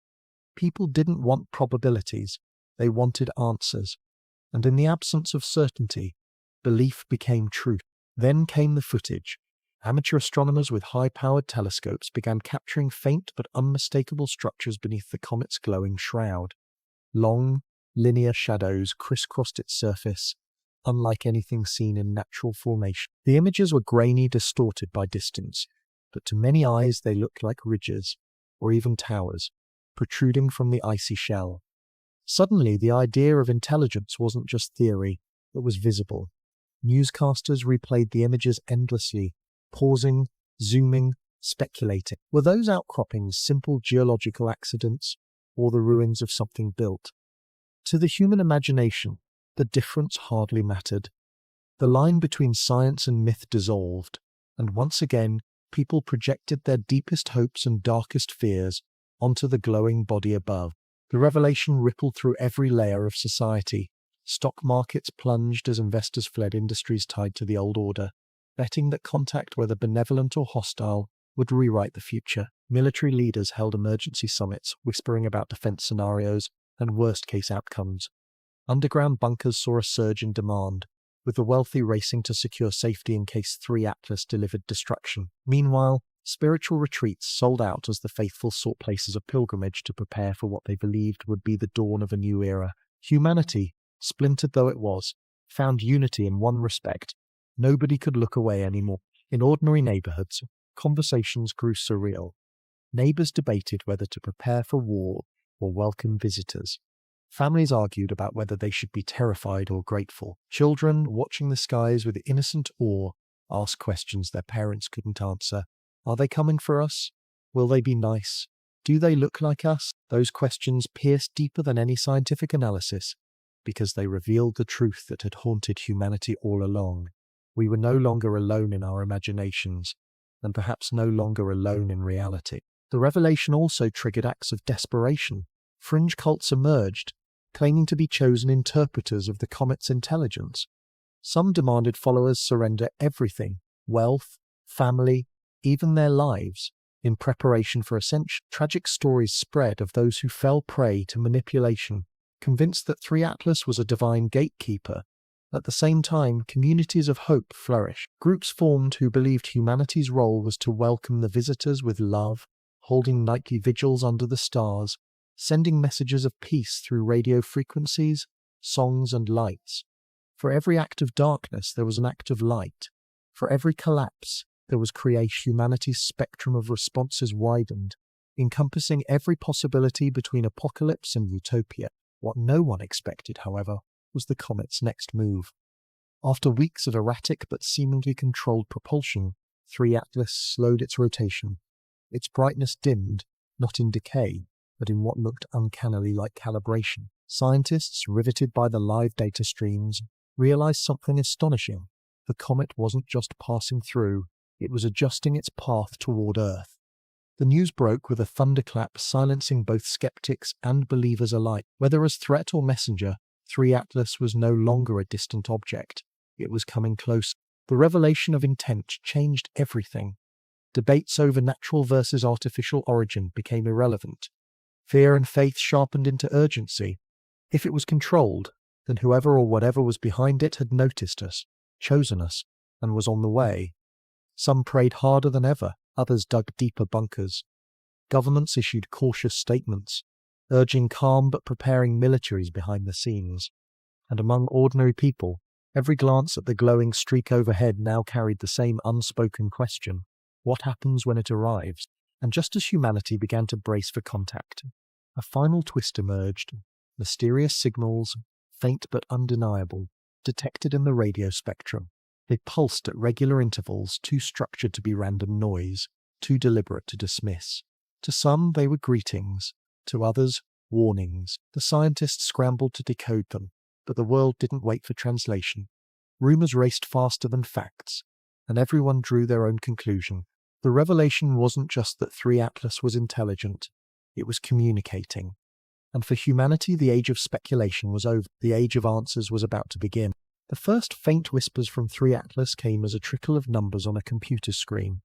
People didn't want probabilities, they wanted answers. And in the absence of certainty, Belief became truth. Then came the footage. Amateur astronomers with high-powered telescopes began capturing faint but unmistakable structures beneath the comet's glowing shroud. Long, linear shadows crisscrossed its surface, unlike anything seen in natural formation. The images were grainy, distorted by distance, but to many eyes they looked like ridges, or even towers, protruding from the icy shell. Suddenly, the idea of intelligence wasn't just theory, it was visible. Newscasters replayed the images endlessly, pausing, zooming, speculating. Were those outcroppings simple geological accidents, or the ruins of something built? To the human imagination, the difference hardly mattered. The line between science and myth dissolved, and once again, people projected their deepest hopes and darkest fears onto the glowing body above. The revelation rippled through every layer of society. Stock markets plunged as investors fled industries tied to the old order, betting that contact, whether benevolent or hostile, would rewrite the future. Military leaders held emergency summits, whispering about defense scenarios and worst-case outcomes. Underground bunkers saw a surge in demand, with the wealthy racing to secure safety in case 3IATLAS delivered destruction. Meanwhile, spiritual retreats sold out as the faithful sought places of pilgrimage to prepare for what they believed would be the dawn of a new era. Humanity, splintered though it was, found unity in one respect. Nobody could look away anymore. In ordinary neighborhoods, conversations grew surreal. Neighbors debated whether to prepare for war or welcome visitors. Families argued about whether they should be terrified or grateful. Children, watching the skies with innocent awe, asked questions their parents couldn't answer. Are they coming for us? Will they be nice? Do they look like us? Those questions pierced deeper than any scientific analysis, because they revealed the truth that had haunted humanity all along. We were no longer alone in our imaginations, and perhaps no longer alone in reality. The revelation also triggered acts of desperation. Fringe cults emerged, claiming to be chosen interpreters of the comet's intelligence. Some demanded followers surrender everything, wealth, family, even their lives, in preparation for ascension. Tragic stories spread of those who fell prey to manipulation, convinced that 3IATLAS was a divine gatekeeper. At the same time, communities of hope flourished. Groups formed who believed humanity's role was to welcome the visitors with love, holding nightly vigils under the stars, sending messages of peace through radio frequencies, songs and lights. For every act of darkness, there was an act of light. For every collapse, there was creation. Humanity's spectrum of responses widened, encompassing every possibility between apocalypse and utopia. What no one expected, however, was the comet's next move. After weeks of erratic but seemingly controlled propulsion, 3IATLAS slowed its rotation. Its brightness dimmed, not in decay, but in what looked uncannily like calibration. Scientists, riveted by the live data streams, realized something astonishing. The comet wasn't just passing through, it was adjusting its path toward Earth. The news broke with a thunderclap, silencing both skeptics and believers alike. Whether as threat or messenger, 3IATLAS was no longer a distant object. It was coming close. The revelation of intent changed everything. Debates over natural versus artificial origin became irrelevant. Fear and faith sharpened into urgency. If it was controlled, then whoever or whatever was behind it had noticed us, chosen us, and was on the way. Some prayed harder than ever, others dug deeper bunkers. Governments issued cautious statements, urging calm but preparing militaries behind the scenes. And among ordinary people, every glance at the glowing streak overhead now carried the same unspoken question: what happens when it arrives? And just as humanity began to brace for contact, a final twist emerged. Mysterious signals, faint but undeniable, detected in the radio spectrum. They pulsed at regular intervals, too structured to be random noise, too deliberate to dismiss. To some, they were greetings. To others, warnings. The scientists scrambled to decode them, but the world didn't wait for translation. Rumors raced faster than facts, and everyone drew their own conclusion. The revelation wasn't just that 3IATLAS was intelligent, it was communicating. And for humanity, the age of speculation was over. The age of answers was about to begin. The first faint whispers from 3IATLAS came as a trickle of numbers on a computer screen.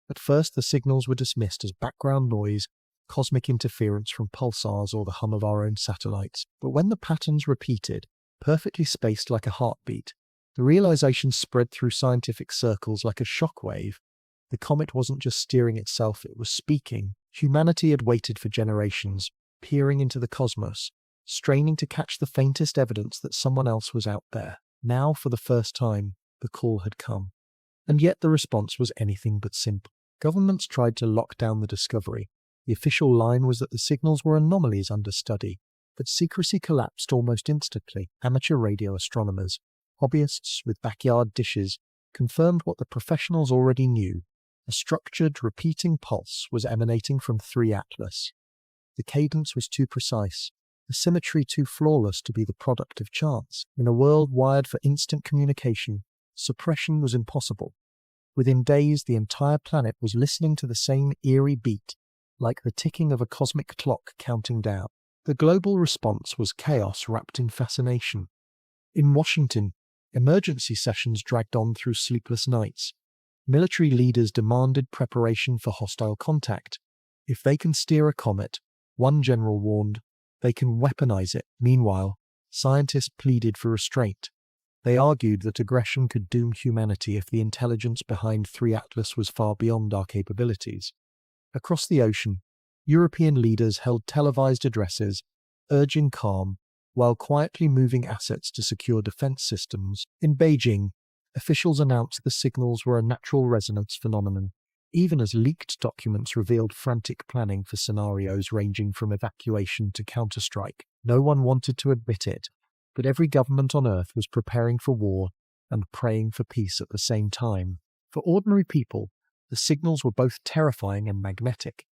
At first, the signals were dismissed as background noise, cosmic interference from pulsars or the hum of our own satellites. But when the patterns repeated, perfectly spaced like a heartbeat, The realization spread through scientific circles like a shockwave. The comet wasn't just steering itself, it was speaking. Humanity had waited for generations, peering into the cosmos, straining to catch the faintest evidence that someone else was out there. Now, for the first time, the call had come. And yet the response was anything but simple. Governments tried to lock down the discovery. The official line was that the signals were anomalies under study, but secrecy collapsed almost instantly. Amateur radio astronomers, hobbyists with backyard dishes, confirmed what the professionals already knew. A structured, repeating pulse was emanating from 3IATLAS. The cadence was too precise, the symmetry too flawless to be the product of chance. In a world wired for instant communication, suppression was impossible. Within days, the entire planet was listening to the same eerie beat, like the ticking of a cosmic clock counting down. The global response was chaos wrapped in fascination. In Washington, emergency sessions dragged on through sleepless nights. Military leaders demanded preparation for hostile contact. If they can steer a comet, one general warned, they can weaponize it. Meanwhile, scientists pleaded for restraint. They argued that aggression could doom humanity if the intelligence behind 3IATLAS was far beyond our capabilities. Across the ocean, European leaders held televised addresses, urging calm, while quietly moving assets to secure defense systems. In Beijing, officials announced the signals were a natural resonance phenomenon, even as leaked documents revealed frantic planning for scenarios ranging from evacuation to counterstrike. No one wanted to admit it, but every government on Earth was preparing for war and praying for peace at the same time. For ordinary people, the signals were both terrifying and magnetic.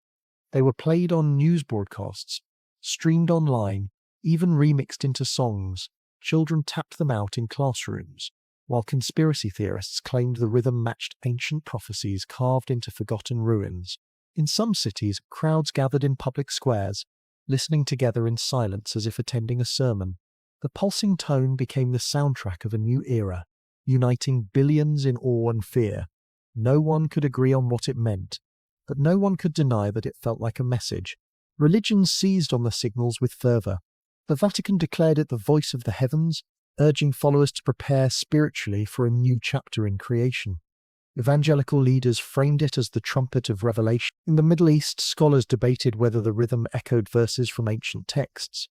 They were played on news broadcasts, streamed online, even remixed into songs. Children tapped them out in classrooms, while conspiracy theorists claimed the rhythm matched ancient prophecies carved into forgotten ruins. In some cities, crowds gathered in public squares, listening together in silence as if attending a sermon. The pulsing tone became the soundtrack of a new era, uniting billions in awe and fear. No one could agree on what it meant, but no one could deny that it felt like a message. Religions seized on the signals with fervor. The Vatican declared it the voice of the heavens, urging followers to prepare spiritually for a new chapter in creation. Evangelical leaders framed it as the trumpet of revelation. In the Middle East, scholars debated whether the rhythm echoed verses from ancient texts.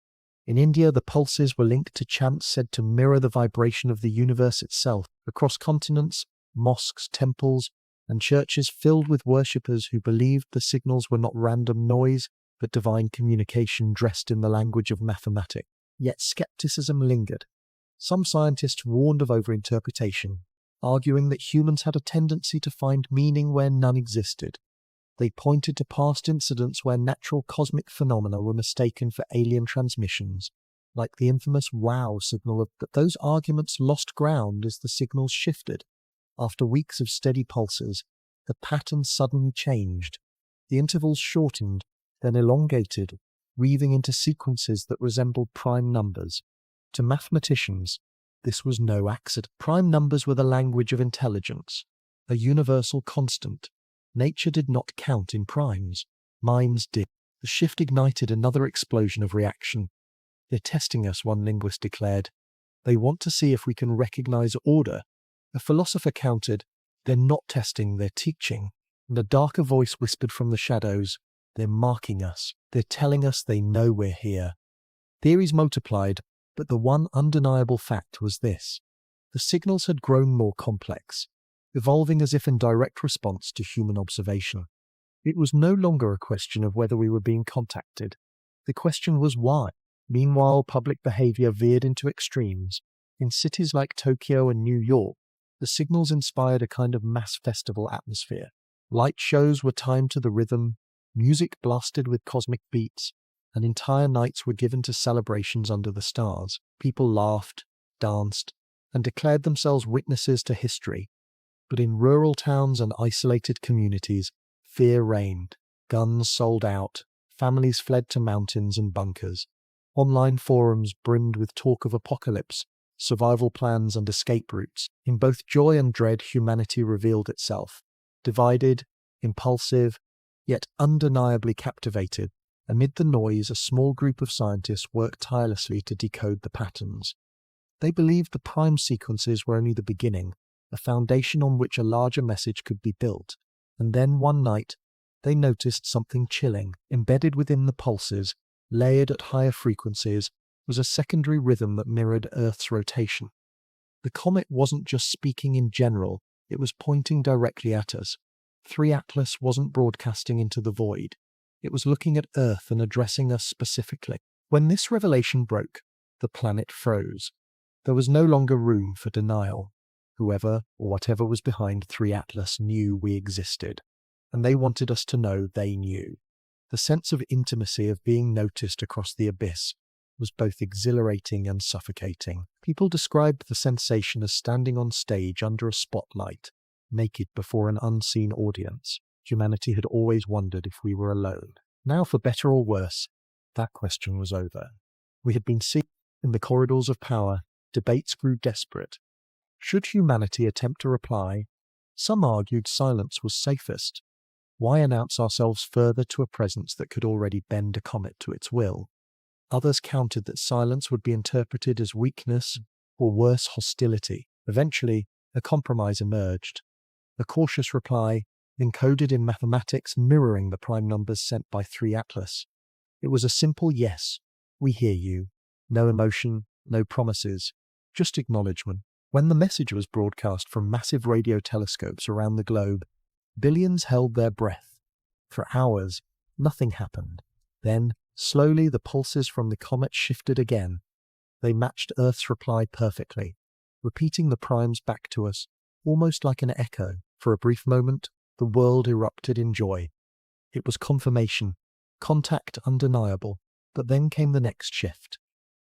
In India, the pulses were linked to chants said to mirror the vibration of the universe itself. Across continents, mosques, temples, and churches filled with worshippers who believed the signals were not random noise, but divine communication dressed in the language of mathematics. Yet skepticism lingered. Some scientists warned of overinterpretation, arguing that humans had a tendency to find meaning where none existed. They pointed to past incidents where natural cosmic phenomena were mistaken for alien transmissions, like the infamous WOW signal. But those arguments lost ground as the signals shifted. After weeks of steady pulses, the pattern suddenly changed. The intervals shortened, then elongated, weaving into sequences that resembled prime numbers. To mathematicians, this was no accident. Prime numbers were the language of intelligence, a universal constant. Nature did not count in primes. Minds did. The shift ignited another explosion of reaction. "They're testing us," one linguist declared. "They want to see if we can recognize order." A philosopher countered, "They're not testing, they're teaching." And a darker voice whispered from the shadows, "They're marking us. They're telling us they know we're here." Theories multiplied, but the one undeniable fact was this. The signals had grown more complex, evolving as if in direct response to human observation. It was no longer a question of whether we were being contacted. The question was why. Meanwhile, public behavior veered into extremes. In cities like Tokyo and New York, the signals inspired a kind of mass festival atmosphere. Light shows were timed to the rhythm, music blasted with cosmic beats, and entire nights were given to celebrations under the stars. People laughed, danced, and declared themselves witnesses to history. But in rural towns and isolated communities, fear reigned. Guns sold out, families fled to mountains and bunkers. Online forums brimmed with talk of apocalypse, survival plans and escape routes. In both joy and dread, humanity revealed itself. Divided, impulsive, yet undeniably captivated. Amid the noise, a small group of scientists worked tirelessly to decode the patterns. They believed the prime sequences were only the beginning, a foundation on which a larger message could be built. And then one night, they noticed something chilling. Embedded within the pulses, layered at higher frequencies, was a secondary rhythm that mirrored Earth's rotation. The comet wasn't just speaking in general, it was pointing directly at us. 3IATLAS wasn't broadcasting into the void. It was looking at Earth and addressing us specifically. When this revelation broke, the planet froze. There was no longer room for denial. Whoever or whatever was behind 3IATLAS knew we existed, and they wanted us to know they knew. The sense of intimacy of being noticed across the abyss was both exhilarating and suffocating. People described the sensation as standing on stage under a spotlight, naked before an unseen audience. Humanity had always wondered if we were alone. Now, for better or worse, that question was over. We had been seen in the corridors of power. Debates grew desperate. Should humanity attempt a reply? Some argued silence was safest. Why announce ourselves further to a presence that could already bend a comet to its will? Others countered that silence would be interpreted as weakness or worse, hostility. Eventually, a compromise emerged. A cautious reply, encoded in mathematics mirroring the prime numbers sent by 3IATLAS. It was a simple yes, we hear you. No emotion, no promises, just acknowledgement. When the message was broadcast from massive radio telescopes around the globe, billions held their breath. For hours, nothing happened. Then, slowly, the pulses from the comet shifted again. They matched Earth's reply perfectly, repeating the primes back to us, almost like an echo. For a brief moment, the world erupted in joy. It was confirmation, contact undeniable. But then came the next shift.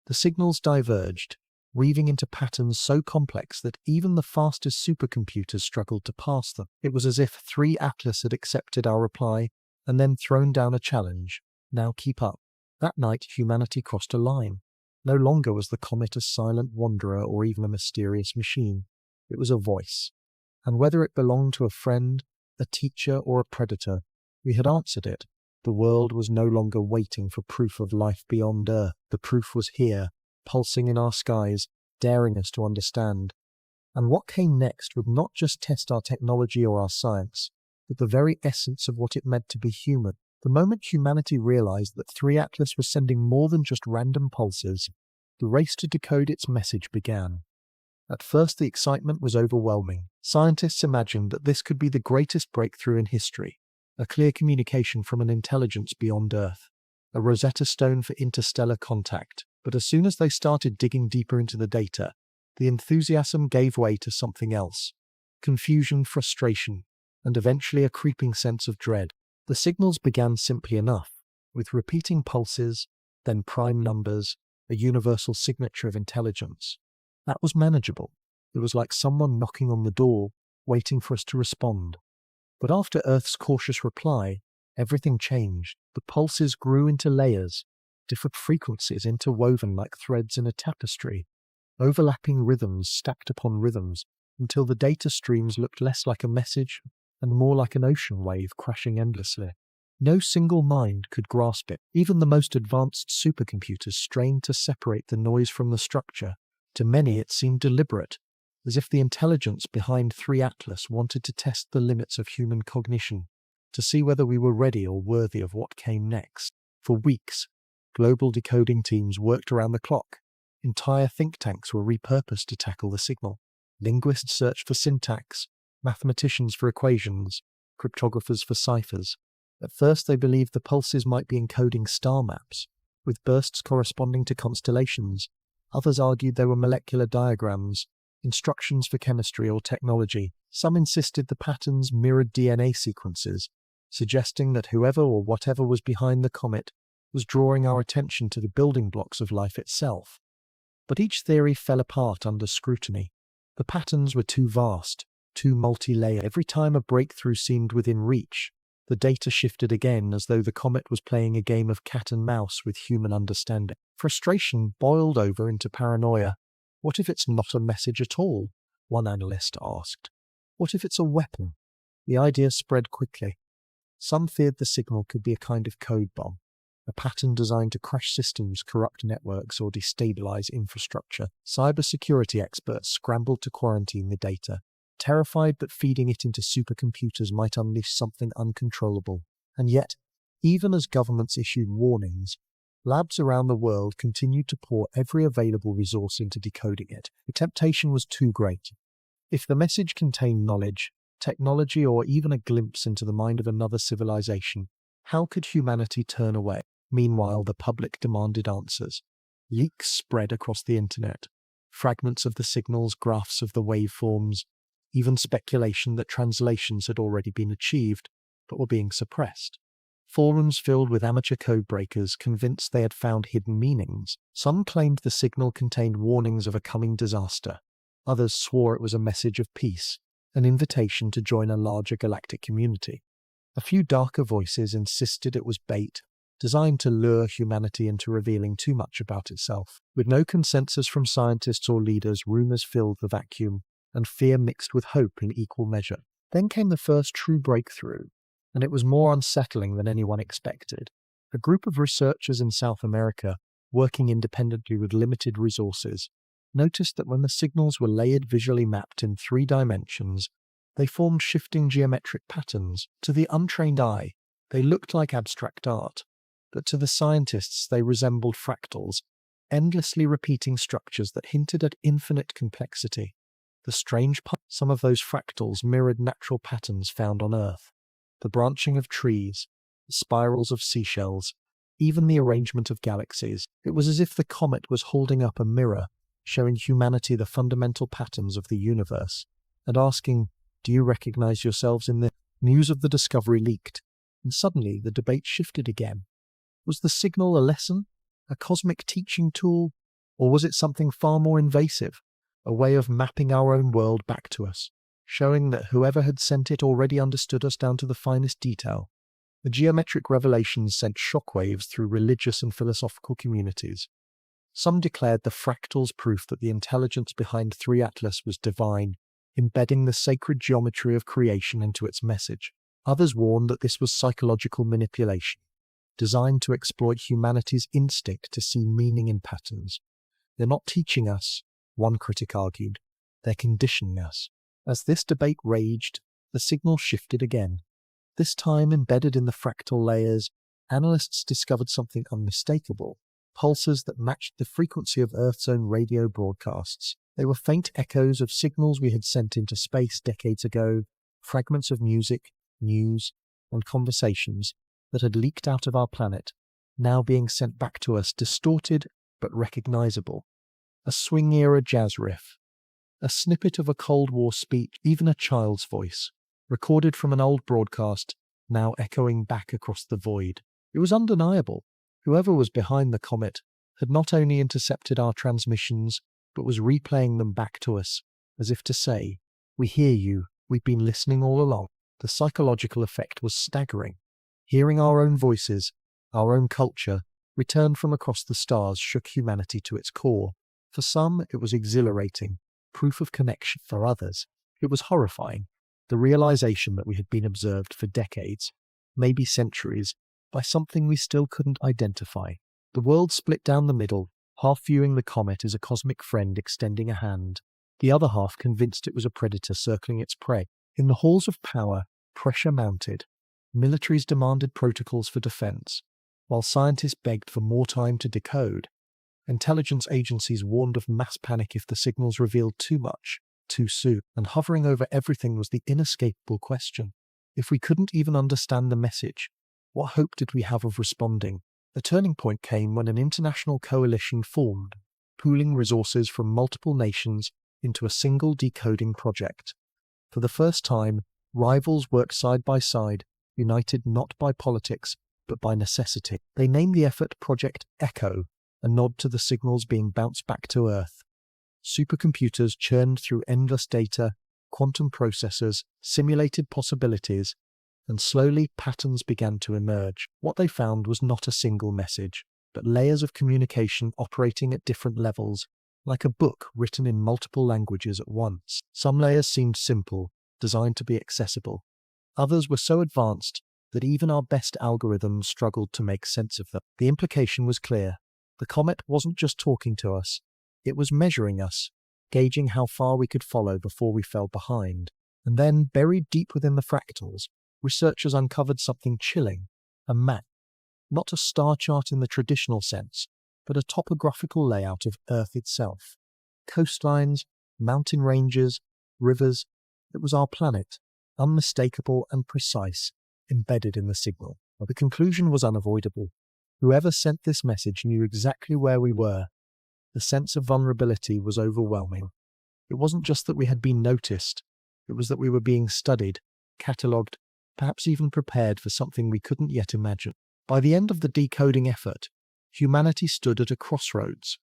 The signals diverged, weaving into patterns so complex that even the fastest supercomputers struggled to parse them. It was as if 3IATLAS had accepted our reply and then thrown down a challenge. Now keep up. That night, humanity crossed a line. No longer was the comet a silent wanderer or even a mysterious machine. It was a voice. And whether it belonged to a friend, a teacher, or a predator, we had answered it. The world was no longer waiting for proof of life beyond Earth. The proof was here, pulsing in our skies, daring us to understand. And what came next would not just test our technology or our science, but the very essence of what it meant to be human. The moment humanity realized that 3IATLAS was sending more than just random pulses, the race to decode its message began. At first, the excitement was overwhelming. Scientists imagined that this could be the greatest breakthrough in history, a clear communication from an intelligence beyond Earth, a Rosetta Stone for interstellar contact. But as soon as they started digging deeper into the data, the enthusiasm gave way to something else: confusion, frustration, and eventually a creeping sense of dread. The signals began simply enough, with repeating pulses, then prime numbers, a universal signature of intelligence. That was manageable. It was like someone knocking on the door, waiting for us to respond. But after Earth's cautious reply, everything changed. The pulses grew into layers, different frequencies interwoven like threads in a tapestry, overlapping rhythms stacked upon rhythms, until the data streams looked less like a message and more like an ocean wave crashing endlessly. No single mind could grasp it. Even the most advanced supercomputers strained to separate the noise from the structure. To many it seemed deliberate, as if the intelligence behind 3IATLAS wanted to test the limits of human cognition, to see whether we were ready or worthy of what came next. For weeks, global decoding teams worked around the clock. Entire think tanks were repurposed to tackle the signal. Linguists searched for syntax, mathematicians for equations, cryptographers for ciphers. At first they believed the pulses might be encoding star maps, with bursts corresponding to constellations. Others argued they were molecular diagrams, instructions for chemistry or technology. Some insisted the patterns mirrored DNA sequences, suggesting that whoever or whatever was behind the comet was drawing our attention to the building blocks of life itself. But each theory fell apart under scrutiny. The patterns were too vast, too multi-layered. Every time a breakthrough seemed within reach, the data shifted again, as though the comet was playing a game of cat and mouse with human understanding. Frustration boiled over into paranoia. What if it's not a message at all? One analyst asked. What if it's a weapon? The idea spread quickly. Some feared the signal could be a kind of code bomb, a pattern designed to crash systems, corrupt networks, or destabilize infrastructure. Cybersecurity experts scrambled to quarantine the data, terrified that feeding it into supercomputers might unleash something uncontrollable. And yet, even as governments issued warnings, labs around the world continued to pour every available resource into decoding it. The temptation was too great. If the message contained knowledge, technology, or even a glimpse into the mind of another civilization, how could humanity turn away? Meanwhile, the public demanded answers. Leaks spread across the internet. Fragments of the signals, graphs of the waveforms, even speculation that translations had already been achieved, but were being suppressed. Forums filled with amateur code breakers convinced they had found hidden meanings. Some claimed the signal contained warnings of a coming disaster. Others swore it was a message of peace, an invitation to join a larger galactic community. A few darker voices insisted it was bait, designed to lure humanity into revealing too much about itself. With no consensus from scientists or leaders, rumors filled the vacuum, and fear mixed with hope in equal measure. Then came the first true breakthrough, and it was more unsettling than anyone expected. A group of researchers in South America, working independently with limited resources, noticed that when the signals were layered visually mapped in 3 dimensions, they formed shifting geometric patterns. To the untrained eye, they looked like abstract art, but to the scientists they resembled fractals, endlessly repeating structures that hinted at infinite complexity. The strange part, some of those fractals mirrored natural patterns found on Earth. The branching of trees, the spirals of seashells, even the arrangement of galaxies. It was as if the comet was holding up a mirror, showing humanity the fundamental patterns of the universe, and asking, "Do you recognize yourselves in this?" News of the discovery leaked, and suddenly the debate shifted again. Was the signal a lesson, a cosmic teaching tool, or was it something far more invasive, a way of mapping our own world back to us, showing that whoever had sent it already understood us down to the finest detail? The geometric revelations sent shockwaves through religious and philosophical communities. Some declared the fractals proof that the intelligence behind 3IATLAS was divine, embedding the sacred geometry of creation into its message. Others warned that this was psychological manipulation, designed to exploit humanity's instinct to see meaning in patterns. They're not teaching us, one critic argued, they're conditioning us. As this debate raged, the signal shifted again. This time, embedded in the fractal layers, analysts discovered something unmistakable: pulses that matched the frequency of Earth's own radio broadcasts. They were faint echoes of signals we had sent into space decades ago, fragments of music, news, and conversations that had leaked out of our planet, now being sent back to us distorted but recognizable. A swing-era jazz riff, a snippet of a Cold War speech, even a child's voice, recorded from an old broadcast, now echoing back across the void. It was undeniable. Whoever was behind the comet had not only intercepted our transmissions, but was replaying them back to us, as if to say, "We hear you, we've been listening all along." The psychological effect was staggering. Hearing our own voices, our own culture, returned from across the stars shook humanity to its core. For some, it was exhilarating, proof of connection. For others, it was horrifying, the realization that we had been observed for decades, maybe centuries, by something we still couldn't identify. The world split down the middle, half viewing the comet as a cosmic friend extending a hand, the other half convinced it was a predator circling its prey. In the halls of power, pressure mounted. Militaries demanded protocols for defense, while scientists begged for more time to decode. Intelligence agencies warned of mass panic if the signals revealed too much, too soon. And hovering over everything was the inescapable question: if we couldn't even understand the message, what hope did we have of responding? The turning point came when an international coalition formed, pooling resources from multiple nations into a single decoding project. For the first time, rivals worked side by side, united not by politics, but by necessity. They named the effort Project Echo, a nod to the signals being bounced back to Earth. Supercomputers churned through endless data, quantum processors, simulated possibilities, and slowly patterns began to emerge. What they found was not a single message, but layers of communication operating at different levels, like a book written in multiple languages at once. Some layers seemed simple, designed to be accessible. Others were so advanced that even our best algorithms struggled to make sense of them. The implication was clear. The comet wasn't just talking to us, it was measuring us, gauging how far we could follow before we fell behind. And then, buried deep within the fractals, researchers uncovered something chilling, a map. Not a star chart in the traditional sense, but a topographical layout of Earth itself. Coastlines, mountain ranges, rivers. It was our planet, unmistakable and precise, embedded in the signal. But the conclusion was unavoidable. Whoever sent this message knew exactly where we were. The sense of vulnerability was overwhelming. It wasn't just that we had been noticed, it was that we were being studied, catalogued, perhaps even prepared for something we couldn't yet imagine. By the end of the decoding effort, humanity stood at a crossroads.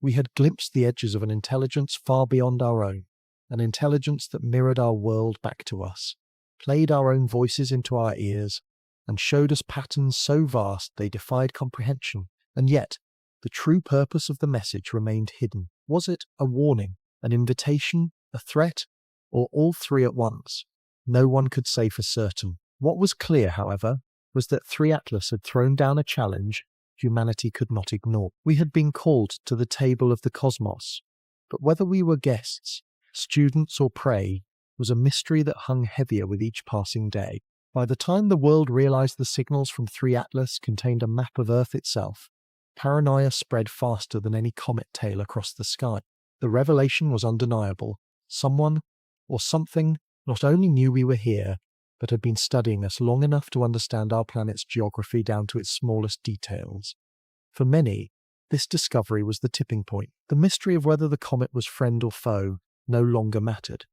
We had glimpsed the edges of an intelligence far beyond our own, an intelligence that mirrored our world back to us, played our own voices into our ears, and showed us patterns so vast they defied comprehension. And yet, the true purpose of the message remained hidden. Was it a warning, an invitation, a threat, or all three at once? No one could say for certain. What was clear, however, was that 3IATLAS had thrown down a challenge humanity could not ignore. We had been called to the table of the cosmos, but whether we were guests, students, or prey was a mystery that hung heavier with each passing day. By the time the world realized the signals from 3IATLAS contained a map of Earth itself, paranoia spread faster than any comet tail across the sky. The revelation was undeniable. Someone, or something, not only knew we were here, but had been studying us long enough to understand our planet's geography down to its smallest details. For many, this discovery was the tipping point. The mystery of whether the comet was friend or foe no longer mattered.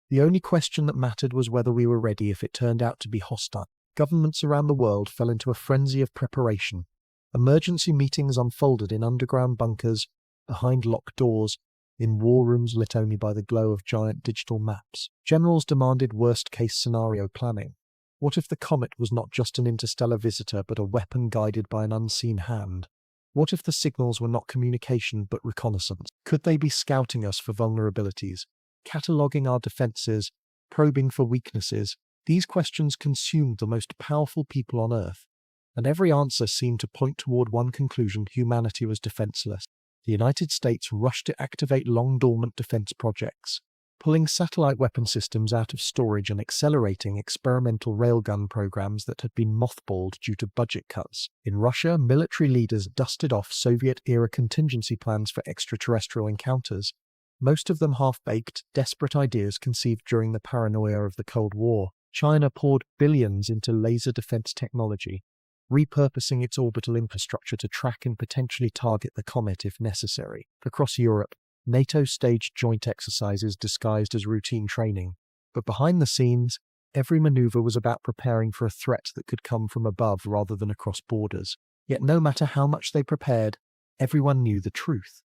The only question that mattered was whether we were ready if it turned out to be hostile. Governments around the world fell into a frenzy of preparation. Emergency meetings unfolded in underground bunkers, behind locked doors, in war rooms lit only by the glow of giant digital maps. Generals demanded worst-case scenario planning. What if the comet was not just an interstellar visitor but a weapon guided by an unseen hand? What if the signals were not communication but reconnaissance? Could they be scouting us for vulnerabilities, cataloguing our defenses, probing for weaknesses? These questions consumed the most powerful people on Earth, and every answer seemed to point toward one conclusion: humanity was defenseless. The United States rushed to activate long-dormant defense projects, pulling satellite weapon systems out of storage and accelerating experimental railgun programs that had been mothballed due to budget cuts. In Russia, military leaders dusted off Soviet-era contingency plans for extraterrestrial encounters, most of them half-baked, desperate ideas conceived during the paranoia of the Cold War. China poured billions into laser defense technology, repurposing its orbital infrastructure to track and potentially target the comet if necessary. Across Europe, NATO staged joint exercises disguised as routine training, but behind the scenes, every maneuver was about preparing for a threat that could come from above rather than across borders. Yet no matter how much they prepared, everyone knew the truth.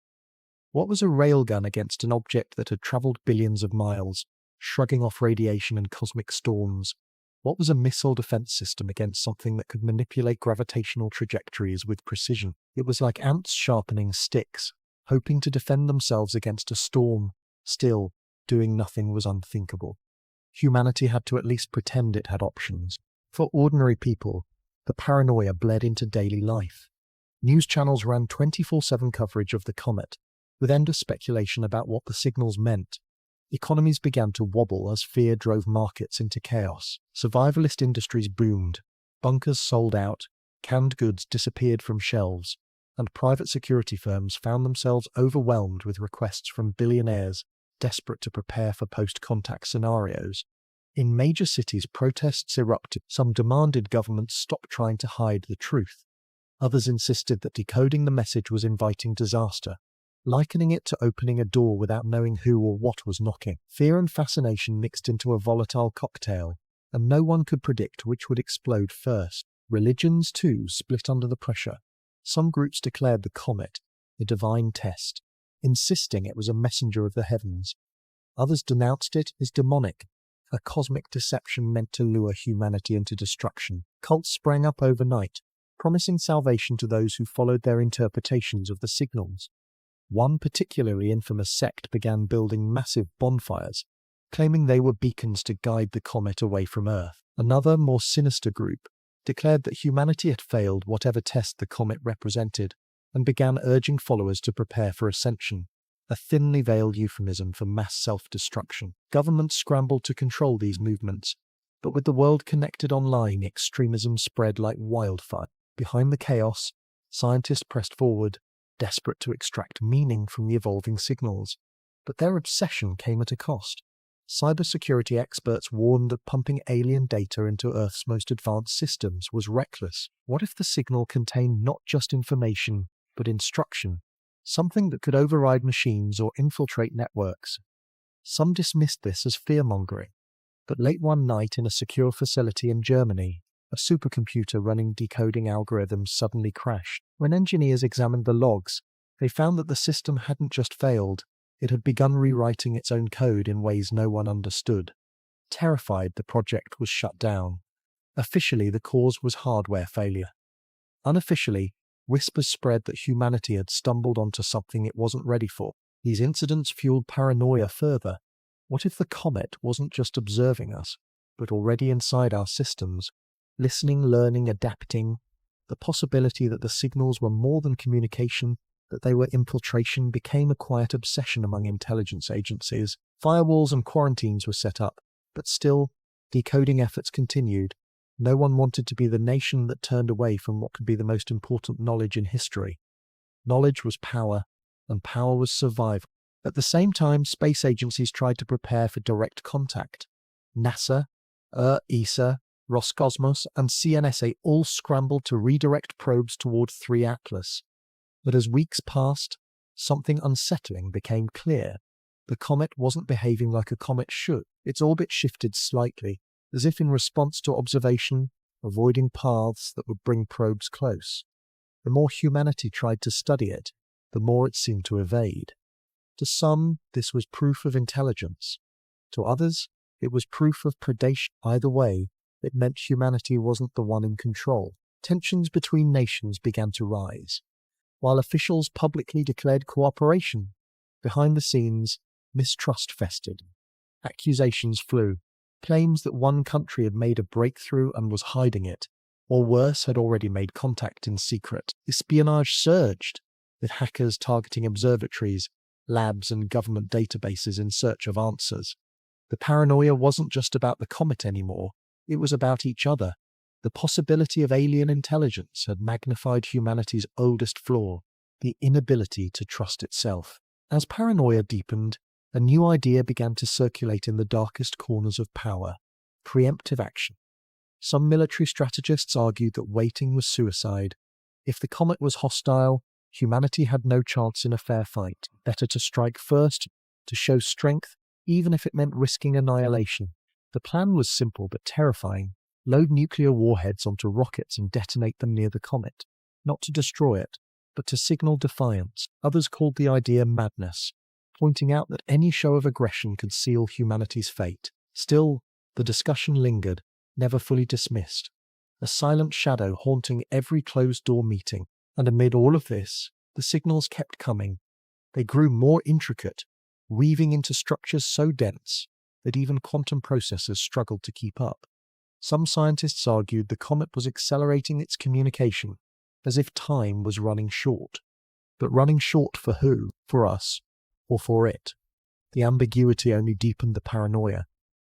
What was a railgun against an object that had travelled billions of miles, shrugging off radiation and cosmic storms? What was a missile defense system against something that could manipulate gravitational trajectories with precision? It was like ants sharpening sticks, hoping to defend themselves against a storm. Still, doing nothing was unthinkable. Humanity had to at least pretend it had options. For ordinary people, the paranoia bled into daily life. News channels ran 24/7 coverage of the comet, with endless speculation about what the signals meant. Economies began to wobble as fear drove markets into chaos. Survivalist industries boomed. Bunkers sold out, canned goods disappeared from shelves, and private security firms found themselves overwhelmed with requests from billionaires desperate to prepare for post-contact scenarios. In major cities, protests erupted. Some demanded governments stop trying to hide the truth. Others insisted that decoding the message was inviting disaster, likening it to opening a door without knowing who or what was knocking. Fear and fascination mixed into a volatile cocktail, and no one could predict which would explode first. Religions, too, split under the pressure. Some groups declared the comet a divine test, insisting it was a messenger of the heavens. Others denounced it as demonic, a cosmic deception meant to lure humanity into destruction. Cults sprang up overnight, promising salvation to those who followed their interpretations of the signals. One particularly infamous sect began building massive bonfires, claiming they were beacons to guide the comet away from Earth. Another, more sinister group declared that humanity had failed whatever test the comet represented, and began urging followers to prepare for ascension, a thinly veiled euphemism for mass self-destruction. Governments scrambled to control these movements, but with the world connected online, extremism spread like wildfire. Behind the chaos, scientists pressed forward, desperate to extract meaning from the evolving signals. But their obsession came at a cost. Cybersecurity experts warned that pumping alien data into Earth's most advanced systems was reckless. What if the signal contained not just information, but instruction, something that could override machines or infiltrate networks? Some dismissed this as fear-mongering, but late one night in a secure facility in Germany, a supercomputer running decoding algorithms suddenly crashed. When engineers examined the logs, they found that the system hadn't just failed, it had begun rewriting its own code in ways no one understood. Terrified, the project was shut down. Officially, the cause was hardware failure. Unofficially, whispers spread that humanity had stumbled onto something it wasn't ready for. These incidents fueled paranoia further. What if the comet wasn't just observing us, but already inside our systems, listening, learning, adapting? The possibility that the signals were more than communication, that they were infiltration, became a quiet obsession among intelligence agencies. Firewalls and quarantines were set up, but still, decoding efforts continued. No one wanted to be the nation that turned away from what could be the most important knowledge in history. Knowledge was power, and power was survival. At the same time, space agencies tried to prepare for direct contact. NASA, ESA, Roscosmos, and CNSA all scrambled to redirect probes toward 3IATLAS. But as weeks passed, something unsettling became clear. The comet wasn't behaving like a comet should. Its orbit shifted slightly, as if in response to observation, avoiding paths that would bring probes close. The more humanity tried to study it, the more it seemed to evade. To some, this was proof of intelligence. To others, it was proof of predation. Either way, it meant humanity wasn't the one in control. Tensions between nations began to rise. While officials publicly declared cooperation, behind the scenes, mistrust festered. Accusations flew. Claims that one country had made a breakthrough and was hiding it, or worse, had already made contact in secret. Espionage surged, with hackers targeting observatories, labs, and government databases in search of answers. The paranoia wasn't just about the comet anymore, it was about each other. The possibility of alien intelligence had magnified humanity's oldest flaw, the inability to trust itself. As paranoia deepened, a new idea began to circulate in the darkest corners of power: preemptive action. Some military strategists argued that waiting was suicide. If the comet was hostile, humanity had no chance in a fair fight. Better to strike first, to show strength, even if it meant risking annihilation. The plan was simple but terrifying: load nuclear warheads onto rockets and detonate them near the comet, not to destroy it, but to signal defiance. Others called the idea madness, pointing out that any show of aggression could seal humanity's fate. Still, the discussion lingered, never fully dismissed, a silent shadow haunting every closed-door meeting. And amid all of this, the signals kept coming. They grew more intricate, weaving into structures so dense that even quantum processors struggled to keep up. Some scientists argued the comet was accelerating its communication, as if time was running short. But running short for who? For us, or for it? The ambiguity only deepened the paranoia.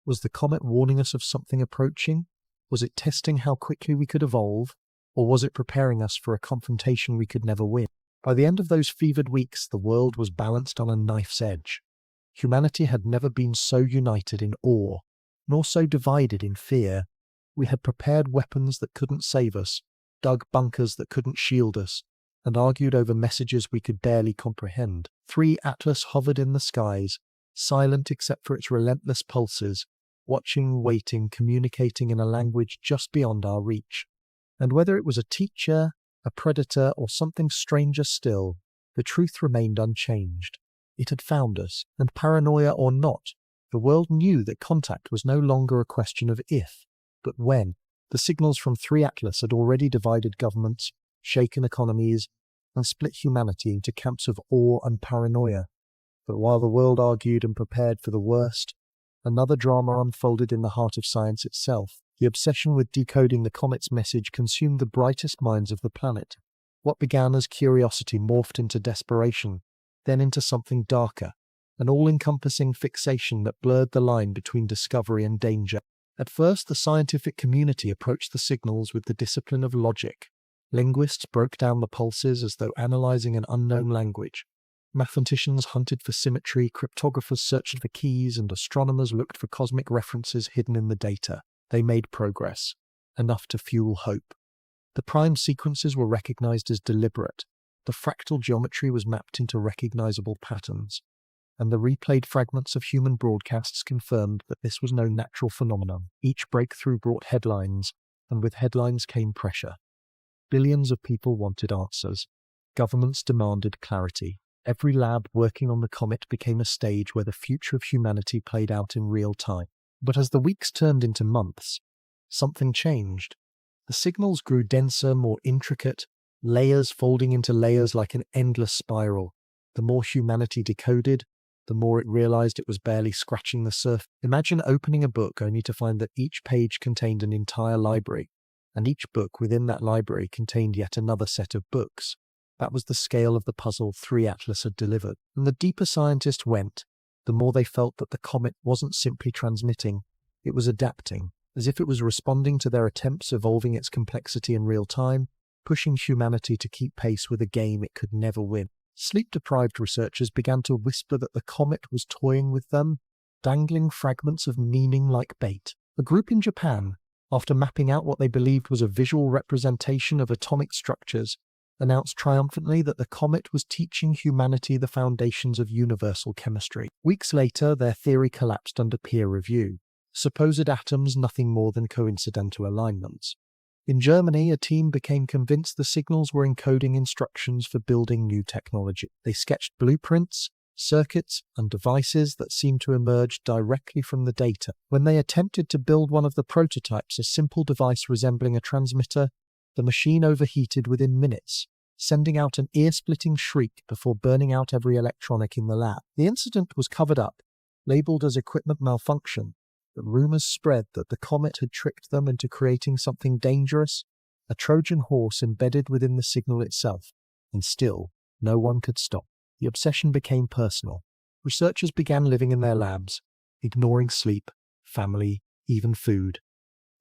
Was the comet warning us of something approaching? Was it testing how quickly we could evolve? Or was it preparing us for a confrontation we could never win? By the end of those fevered weeks, the world was balanced on a knife's edge. Humanity had never been so united in awe, nor so divided in fear. We had prepared weapons that couldn't save us, dug bunkers that couldn't shield us, and argued over messages we could barely comprehend. 3IATLAS hovered in the skies, silent except for its relentless pulses, watching, waiting, communicating in a language just beyond our reach. And whether it was a teacher, a predator, or something stranger still, the truth remained unchanged. It had found us, and paranoia or not, the world knew that contact was no longer a question of if, but when. The signals from 3IATLAS had already divided governments, shaken economies, and split humanity into camps of awe and paranoia. But while the world argued and prepared for the worst, another drama unfolded in the heart of science itself. The obsession with decoding the comet's message consumed the brightest minds of the planet. What began as curiosity morphed into desperation, then into something darker, an all-encompassing fixation that blurred the line between discovery and danger. At first, the scientific community approached the signals with the discipline of logic. Linguists broke down the pulses as though analyzing an unknown language. Mathematicians hunted for symmetry, cryptographers searched for keys, and astronomers looked for cosmic references hidden in the data. They made progress, enough to fuel hope. The prime sequences were recognized as deliberate. The fractal geometry was mapped into recognizable patterns, and the replayed fragments of human broadcasts confirmed that this was no natural phenomenon. Each breakthrough brought headlines, and with headlines came pressure. Billions of people wanted answers. Governments demanded clarity. Every lab working on the comet became a stage where the future of humanity played out in real time. But as the weeks turned into months, something changed. The signals grew denser, more intricate, layers folding into layers like an endless spiral. The more humanity decoded, the more it realized it was barely scratching the surface. Imagine opening a book only to find that each page contained an entire library, and each book within that library contained yet another set of books. That was the scale of the puzzle 3IATLAS had delivered. And the deeper scientists went, the more they felt that the comet wasn't simply transmitting, it was adapting, as if it was responding to their attempts, evolving its complexity in real time, pushing humanity to keep pace with a game it could never win. Sleep-deprived researchers began to whisper that the comet was toying with them, dangling fragments of meaning like bait. A group in Japan, after mapping out what they believed was a visual representation of atomic structures, announced triumphantly that the comet was teaching humanity the foundations of universal chemistry. Weeks later, their theory collapsed under peer review. Supposed atoms nothing more than coincidental alignments. In Germany, a team became convinced the signals were encoding instructions for building new technology. They sketched blueprints, circuits, and devices that seemed to emerge directly from the data. When they attempted to build one of the prototypes, a simple device resembling a transmitter, the machine overheated within minutes, sending out an ear-splitting shriek before burning out every electronic in the lab. The incident was covered up, labeled as equipment malfunction, but rumors spread that the comet had tricked them into creating something dangerous, a Trojan horse embedded within the signal itself, and still, no one could stop. The obsession became personal. Researchers began living in their labs, ignoring sleep, family, even food.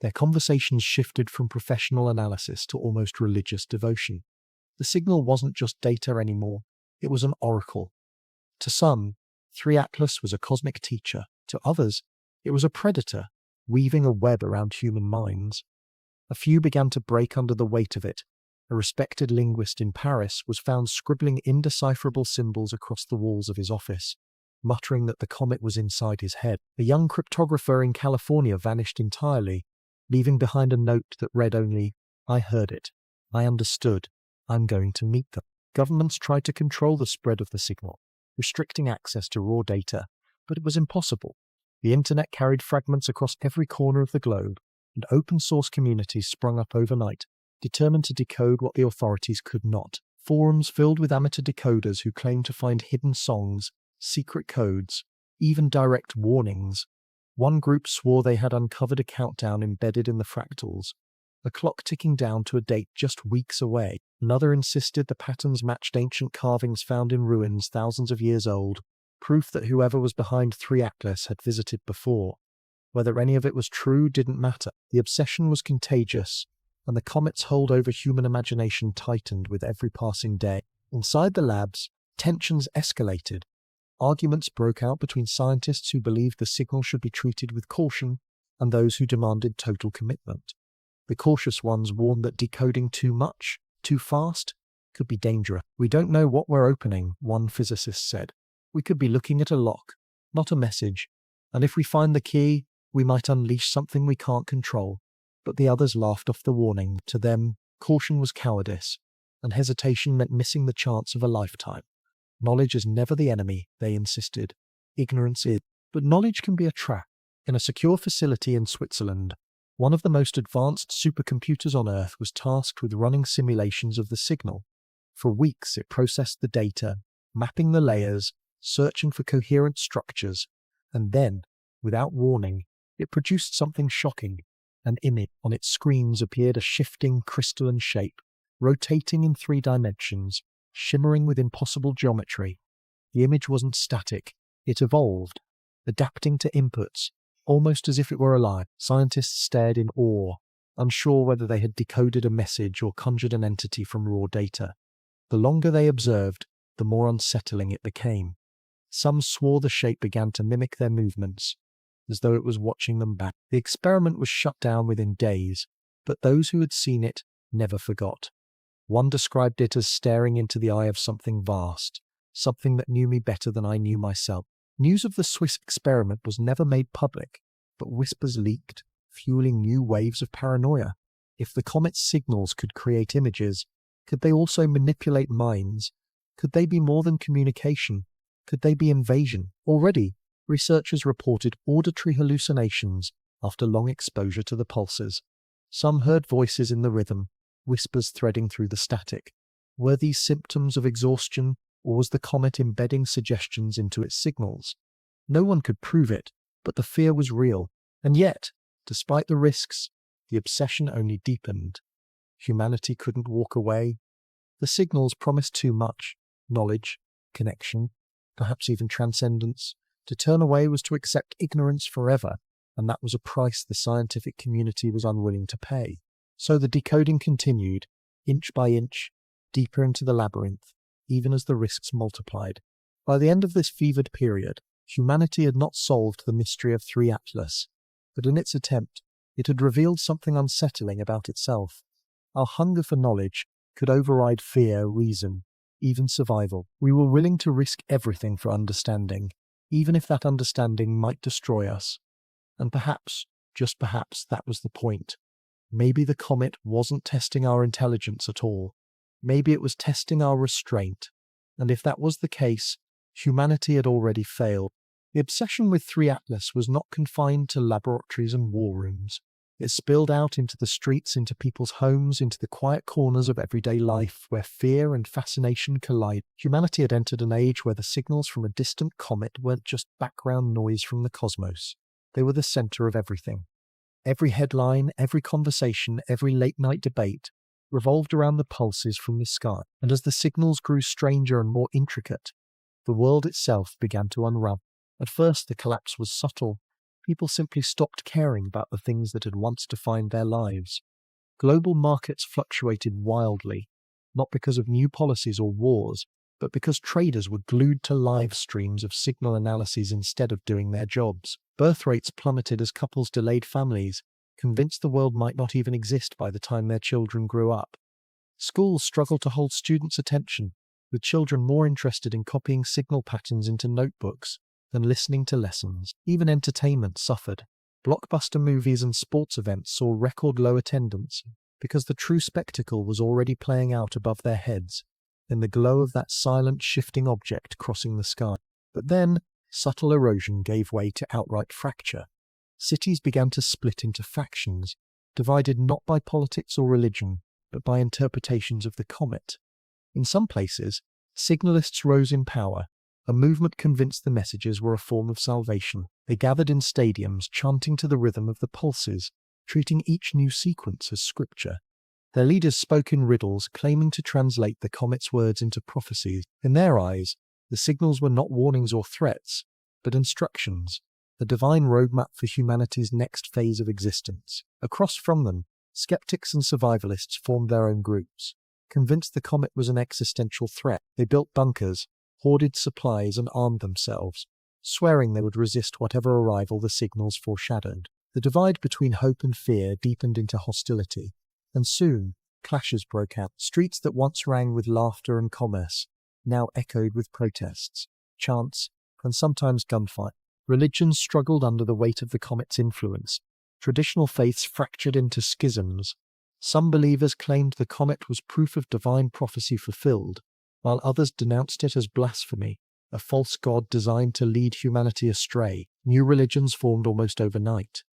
Their conversations shifted from professional analysis to almost religious devotion. The signal wasn't just data anymore, it was an oracle. To some, 3IATLAS was a cosmic teacher. To others, it was a predator, weaving a web around human minds. A few began to break under the weight of it. A respected linguist in Paris was found scribbling indecipherable symbols across the walls of his office, muttering that the comet was inside his head. A young cryptographer in California vanished entirely, leaving behind a note that read only, "I heard it. I understood. I'm going to meet them." Governments tried to control the spread of the signal, restricting access to raw data, but it was impossible. The internet carried fragments across every corner of the globe, and open-source communities sprung up overnight, determined to decode what the authorities could not. Forums filled with amateur decoders who claimed to find hidden songs, secret codes, even direct warnings. One group swore they had uncovered a countdown embedded in the fractals, a clock ticking down to a date just weeks away. Another insisted the patterns matched ancient carvings found in ruins thousands of years old, proof that whoever was behind 3IATLAS had visited before. Whether any of it was true didn't matter. The obsession was contagious, and the comet's hold over human imagination tightened with every passing day. Inside the labs, tensions escalated. Arguments broke out between scientists who believed the signal should be treated with caution and those who demanded total commitment. The cautious ones warned that decoding too much, too fast, could be dangerous. "We don't know what we're opening," one physicist said. "We could be looking at a lock, not a message, and if we find the key, we might unleash something we can't control." But the others laughed off the warning. To them, caution was cowardice, and hesitation meant missing the chance of a lifetime. Knowledge is never the enemy, they insisted. Ignorance is. But knowledge can be a trap. In a secure facility in Switzerland, one of the most advanced supercomputers on Earth was tasked with running simulations of the signal. For weeks it processed the data, mapping the layers, searching for coherent structures, and then, without warning, it produced something shocking, An image on its screens appeared a shifting crystalline shape, rotating in 3 dimensions, shimmering with impossible geometry. The image wasn't static, it evolved, adapting to inputs, almost as if it were alive. Scientists stared in awe, unsure whether they had decoded a message or conjured an entity from raw data. The longer they observed, the more unsettling it became. Some swore the shape began to mimic their movements, as though it was watching them back. The experiment was shut down within days, but those who had seen it never forgot. One described it as staring into the eye of something vast, something that knew me better than I knew myself. News of the Swiss experiment was never made public, but whispers leaked, fueling new waves of paranoia. If the comet's signals could create images, could they also manipulate minds? Could they be more than communication? Could they be invasion? Already, researchers reported auditory hallucinations after long exposure to the pulses. Some heard voices in the rhythm, whispers threading through the static. Were these symptoms of exhaustion, or was the comet embedding suggestions into its signals? No one could prove it, but the fear was real. And yet, despite the risks, the obsession only deepened. Humanity couldn't walk away. The signals promised too much: knowledge, connection, perhaps even transcendence. To turn away was to accept ignorance forever, and that was a price the scientific community was unwilling to pay. So the decoding continued, inch by inch, deeper into the labyrinth, even as the risks multiplied. By the end of this fevered period, humanity had not solved the mystery of 3IATLAS, but in its attempt, it had revealed something unsettling about itself. Our hunger for knowledge could override fear, reason, even survival. We were willing to risk everything for understanding, even if that understanding might destroy us. And perhaps, just perhaps, that was the point. Maybe the comet wasn't testing our intelligence at all. Maybe it was testing our restraint. And if that was the case, humanity had already failed. The obsession with 3IATLAS was not confined to laboratories and war rooms. It spilled out into the streets, into people's homes, into the quiet corners of everyday life where fear and fascination collide. Humanity had entered an age where the signals from a distant comet weren't just background noise from the cosmos. They were the center of everything. Every headline, every conversation, every late-night debate revolved around the pulses from the sky. And as the signals grew stranger and more intricate, the world itself began to unravel. At first, the collapse was subtle. People simply stopped caring about the things that had once defined their lives. Global markets fluctuated wildly, not because of new policies or wars, but because traders were glued to live streams of signal analyses instead of doing their jobs. Birth rates plummeted as couples delayed families, convinced the world might not even exist by the time their children grew up. Schools struggled to hold students' attention, with children more interested in copying signal patterns into notebooks than listening to lessons. Even entertainment suffered. Blockbuster movies and sports events saw record low attendance because the true spectacle was already playing out above their heads, in the glow of that silent shifting object crossing the sky. But then, subtle erosion gave way to outright fracture. Cities began to split into factions, divided not by politics or religion, but by interpretations of the comet. In some places, signalists rose in power. A movement convinced the messages were a form of salvation. They gathered in stadiums, chanting to the rhythm of the pulses, treating each new sequence as scripture. Their leaders spoke in riddles, claiming to translate the comet's words into prophecies. In their eyes, the signals were not warnings or threats, but instructions, a divine roadmap for humanity's next phase of existence. Across from them, skeptics and survivalists formed their own groups. Convinced the comet was an existential threat, they built bunkers, hoarded supplies and armed themselves, swearing they would resist whatever arrival the signals foreshadowed. The divide between hope and fear deepened into hostility, and soon clashes broke out. Streets that once rang with laughter and commerce now echoed with protests, chants, and sometimes gunfire. Religions struggled under the weight of the comet's influence. Traditional faiths fractured into schisms. Some believers claimed the comet was proof of divine prophecy fulfilled, while others denounced it as blasphemy, a false god designed to lead humanity astray. New religions formed almost overnight.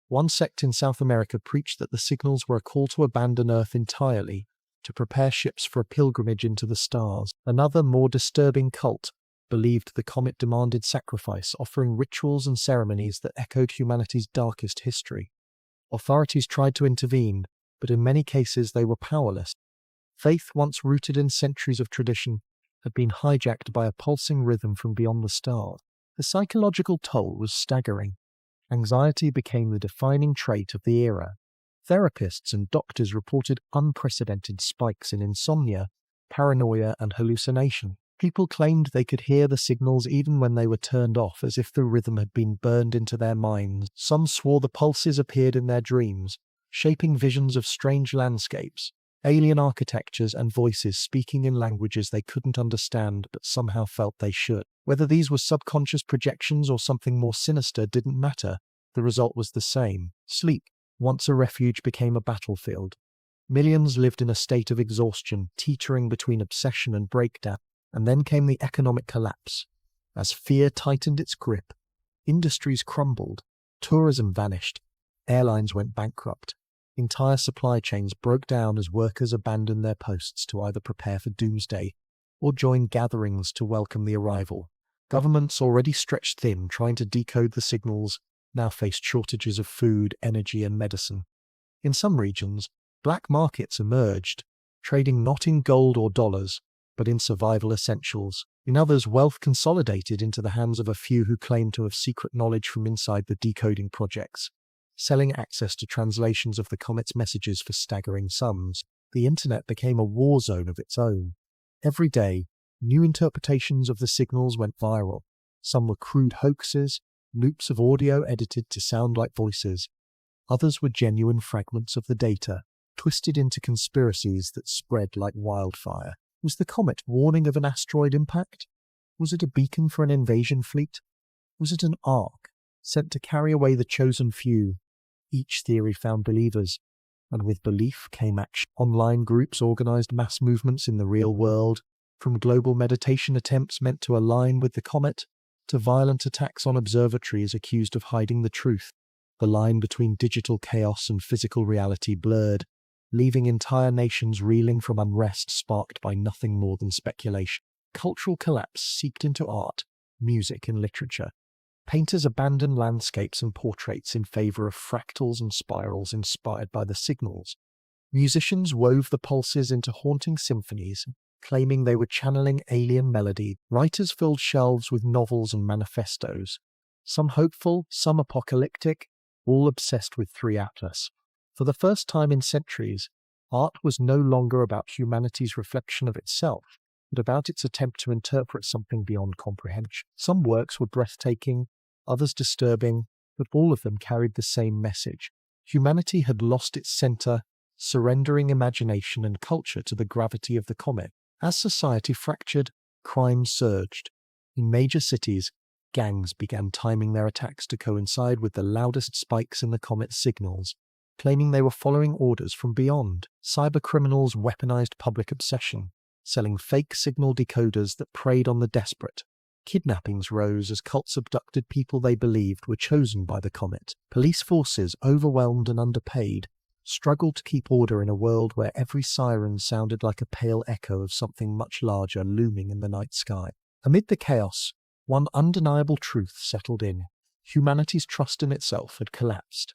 One sect in South America preached that the signals were a call to abandon Earth entirely, to prepare ships for a pilgrimage into the stars. Another, more disturbing cult believed the comet demanded sacrifice, offering rituals and ceremonies that echoed humanity's darkest history. Authorities tried to intervene, but in many cases they were powerless. Faith, once rooted in centuries of tradition, had been hijacked by a pulsing rhythm from beyond the stars. The psychological toll was staggering. Anxiety became the defining trait of the era. Therapists and doctors reported unprecedented spikes in insomnia, paranoia, and hallucination. People claimed they could hear the signals even when they were turned off, as if the rhythm had been burned into their minds. Some swore the pulses appeared in their dreams, shaping visions of strange landscapes, alien architectures, and voices speaking in languages they couldn't understand but somehow felt they should. Whether these were subconscious projections or something more sinister didn't matter. The result was the same. Sleep, once a refuge, became a battlefield. Millions lived in a state of exhaustion, teetering between obsession and breakdown. And then came the economic collapse. As fear tightened its grip, industries crumbled, tourism vanished, airlines went bankrupt. Entire supply chains broke down as workers abandoned their posts to either prepare for doomsday or join gatherings to welcome the arrival. Governments, already stretched thin trying to decode the signals, now faced shortages of food, energy, and medicine. In some regions, black markets emerged, trading not in gold or dollars, but in survival essentials. In others, wealth consolidated into the hands of a few who claimed to have secret knowledge from inside the decoding projects, selling access to translations of the comet's messages for staggering sums. The internet became a war zone of its own. Every day, new interpretations of the signals went viral. Some were crude hoaxes, loops of audio edited to sound like voices. Others were genuine fragments of the data, twisted into conspiracies that spread like wildfire. Was the comet warning of an asteroid impact? Was it a beacon for an invasion fleet? Was it an ark sent to carry away the chosen few? Each theory found believers, and with belief came action. Online groups organized mass movements in the real world, from global meditation attempts meant to align with the comet, to violent attacks on observatories accused of hiding the truth. The line between digital chaos and physical reality blurred, leaving entire nations reeling from unrest sparked by nothing more than speculation. Cultural collapse seeped into art, music, and literature. Painters abandoned landscapes and portraits in favor of fractals and spirals inspired by the signals. Musicians wove the pulses into haunting symphonies, claiming they were channeling alien melody. Writers filled shelves with novels and manifestos, some hopeful, some apocalyptic, all obsessed with 3IATLAS. For the first time in centuries, art was no longer about humanity's reflection of itself, but about its attempt to interpret something beyond comprehension. Some works were breathtaking, others disturbing, but all of them carried the same message. Humanity had lost its center, surrendering imagination and culture to the gravity of the comet. As society fractured, crime surged. In major cities, gangs began timing their attacks to coincide with the loudest spikes in the comet's signals, claiming they were following orders from beyond. Cybercriminals weaponized public obsession, selling fake signal decoders that preyed on the desperate. Kidnappings rose as cults abducted people they believed were chosen by the comet. Police forces, overwhelmed and underpaid, struggled to keep order in a world where every siren sounded like a pale echo of something much larger looming in the night sky. Amid the chaos, one undeniable truth settled in. Humanity's trust in itself had collapsed.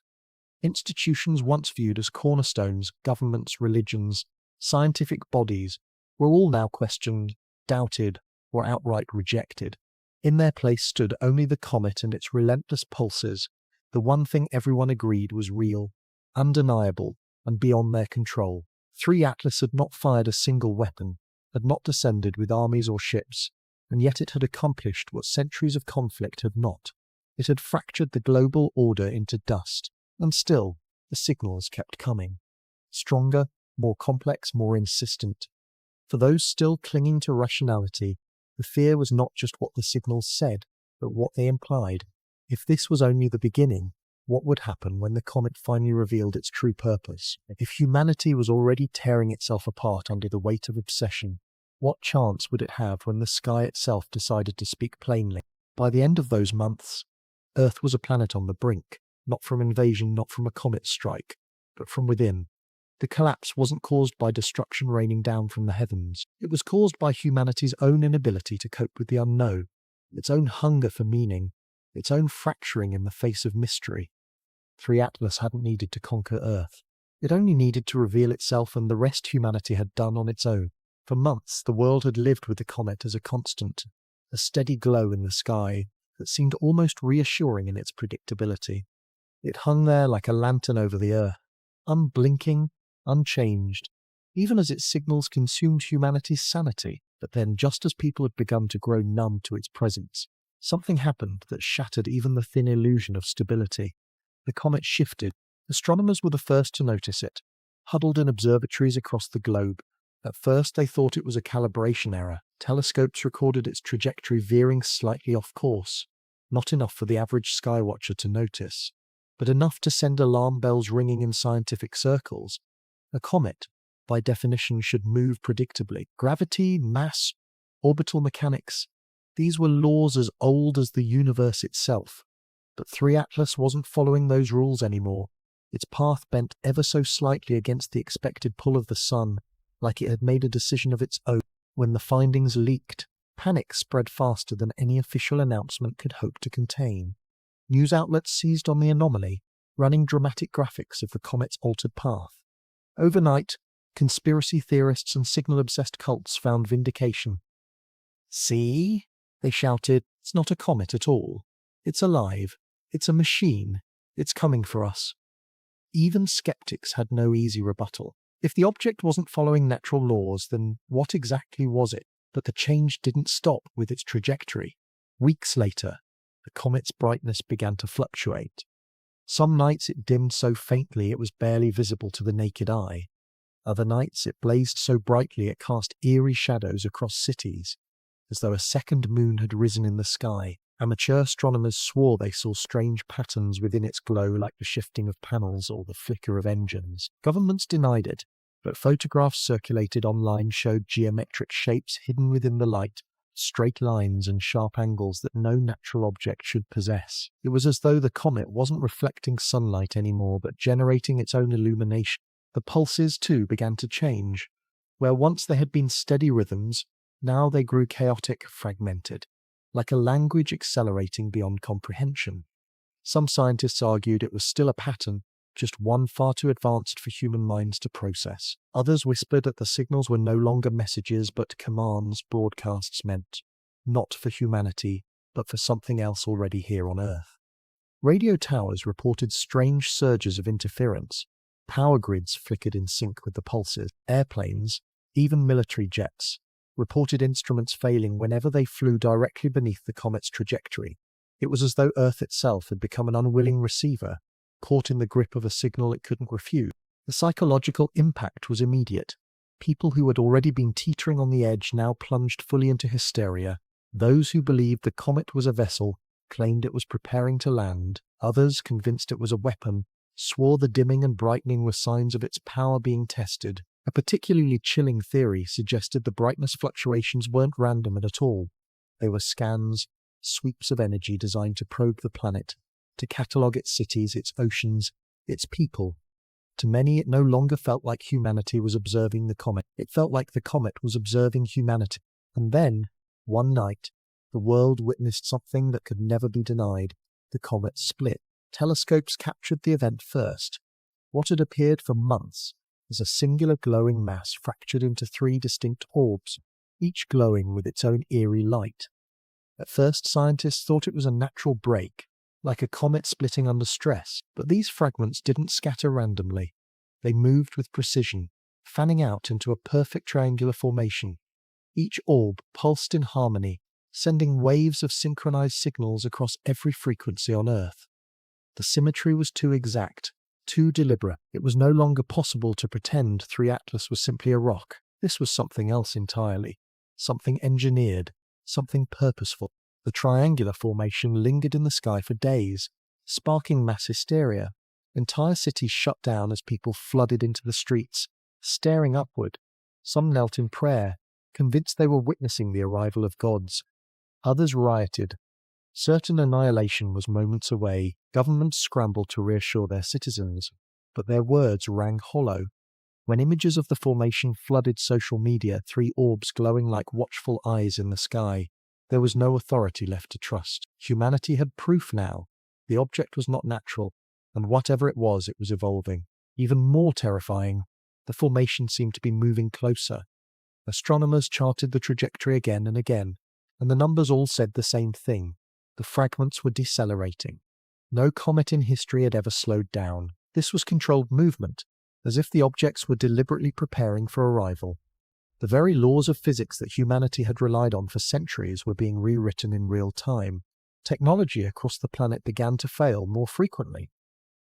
Institutions once viewed as cornerstones, governments, religions, scientific bodies, were all now questioned, doubted, or outright rejected. In their place stood only the comet and its relentless pulses. The one thing everyone agreed was real, undeniable, and beyond their control. 3IATLAS had not fired a single weapon, had not descended with armies or ships, and yet it had accomplished what centuries of conflict had not. It had fractured the global order into dust. And still, the signals kept coming. Stronger, more complex, more insistent. For those still clinging to rationality, the fear was not just what the signals said, but what they implied. If this was only the beginning, what would happen when the comet finally revealed its true purpose? If humanity was already tearing itself apart under the weight of obsession, what chance would it have when the sky itself decided to speak plainly? By the end of those months, Earth was a planet on the brink. Not from invasion, not from a comet strike, but from within. The collapse wasn't caused by destruction raining down from the heavens. It was caused by humanity's own inability to cope with the unknown, its own hunger for meaning, its own fracturing in the face of mystery. 3IATLAS hadn't needed to conquer Earth. It only needed to reveal itself, and the rest humanity had done on its own. For months, the world had lived with the comet as a constant, a steady glow in the sky that seemed almost reassuring in its predictability. It hung there like a lantern over the Earth, unblinking, unchanged, even as its signals consumed humanity's sanity. But then, just as people had begun to grow numb to its presence, something happened that shattered even the thin illusion of stability. The comet shifted. Astronomers were the first to notice it, huddled in observatories across the globe. At first they thought it was a calibration error. Telescopes recorded its trajectory veering slightly off course, not enough for the average skywatcher to notice, but enough to send alarm bells ringing in scientific circles. A comet, by definition, should move predictably. Gravity, mass, orbital mechanics, these were laws as old as the universe itself. But 3IATLAS wasn't following those rules anymore. Its path bent ever so slightly against the expected pull of the sun, like it had made a decision of its own. When the findings leaked, panic spread faster than any official announcement could hope to contain. News outlets seized on the anomaly, running dramatic graphics of the comet's altered path. Overnight, conspiracy theorists and signal-obsessed cults found vindication. "See?" they shouted. "It's not a comet at all. It's alive. It's a machine. It's coming for us." Even skeptics had no easy rebuttal. If the object wasn't following natural laws, then what exactly was it? But the change didn't stop with its trajectory. Weeks later, the comet's brightness began to fluctuate. Some nights it dimmed so faintly it was barely visible to the naked eye. Other nights it blazed so brightly it cast eerie shadows across cities, as though a second moon had risen in the sky. Amateur astronomers swore they saw strange patterns within its glow, like the shifting of panels or the flicker of engines. Governments denied it, but photographs circulated online showed geometric shapes hidden within the light, straight lines and sharp angles that no natural object should possess. It was as though the comet wasn't reflecting sunlight anymore, but generating its own illumination. The pulses, too, began to change. Where once there had been steady rhythms, now they grew chaotic, fragmented, like a language accelerating beyond comprehension. Some scientists argued it was still a pattern, just one far too advanced for human minds to process. Others whispered that the signals were no longer messages but commands broadcasts meant, not for humanity, but for something else already here on Earth. Radio towers reported strange surges of interference. Power grids flickered in sync with the pulses. Airplanes, even military jets, reported instruments failing whenever they flew directly beneath the comet's trajectory. It was as though Earth itself had become an unwilling receiver, caught in the grip of a signal it couldn't refute. The psychological impact was immediate. People who had already been teetering on the edge now plunged fully into hysteria. Those who believed the comet was a vessel claimed it was preparing to land. Others, convinced it was a weapon, swore the dimming and brightening were signs of its power being tested. A particularly chilling theory suggested the brightness fluctuations weren't random at all. They were scans, sweeps of energy designed to probe the planet, to catalogue its cities, its oceans, its people. To many, it no longer felt like humanity was observing the comet. It felt like the comet was observing humanity. And then, one night, the world witnessed something that could never be denied. The comet split. Telescopes captured the event first. What had appeared for months as a singular glowing mass fractured into 3 distinct orbs, each glowing with its own eerie light. At first, scientists thought it was a natural break, like a comet splitting under stress, but these fragments didn't scatter randomly. They moved with precision, fanning out into a perfect triangular formation. Each orb pulsed in harmony, sending waves of synchronized signals across every frequency on Earth. The symmetry was too exact, too deliberate. It was no longer possible to pretend 3IATLAS was simply a rock. This was something else entirely, something engineered, something purposeful. The triangular formation lingered in the sky for days, sparking mass hysteria. Entire cities shut down as people flooded into the streets, staring upward. Some knelt in prayer, convinced they were witnessing the arrival of gods. Others rioted. Certain annihilation was moments away. Governments scrambled to reassure their citizens, but their words rang hollow. When images of the formation flooded social media, 3 orbs glowing like watchful eyes in the sky, there was no authority left to trust. Humanity had proof now. The object was not natural. and whatever it was evolving. Even more terrifying, the formation seemed to be moving closer. Astronomers charted the trajectory again and again, and the numbers all said the same thing. The fragments were decelerating. No comet in history had ever slowed down. This was controlled movement, as if the objects were deliberately preparing for arrival. The very laws of physics that humanity had relied on for centuries were being rewritten in real time. Technology across the planet began to fail more frequently.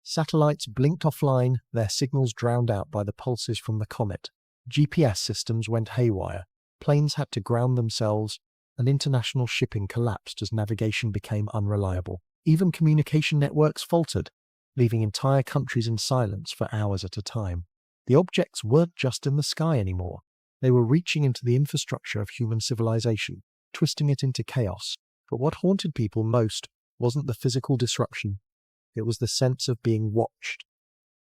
Satellites blinked offline, their signals drowned out by the pulses from the comet. GPS systems went haywire, planes had to ground themselves, and international shipping collapsed as navigation became unreliable. Even communication networks faltered, leaving entire countries in silence for hours at a time. The objects weren't just in the sky anymore. They were reaching into the infrastructure of human civilization, twisting it into chaos. But what haunted people most wasn't the physical disruption. It was the sense of being watched.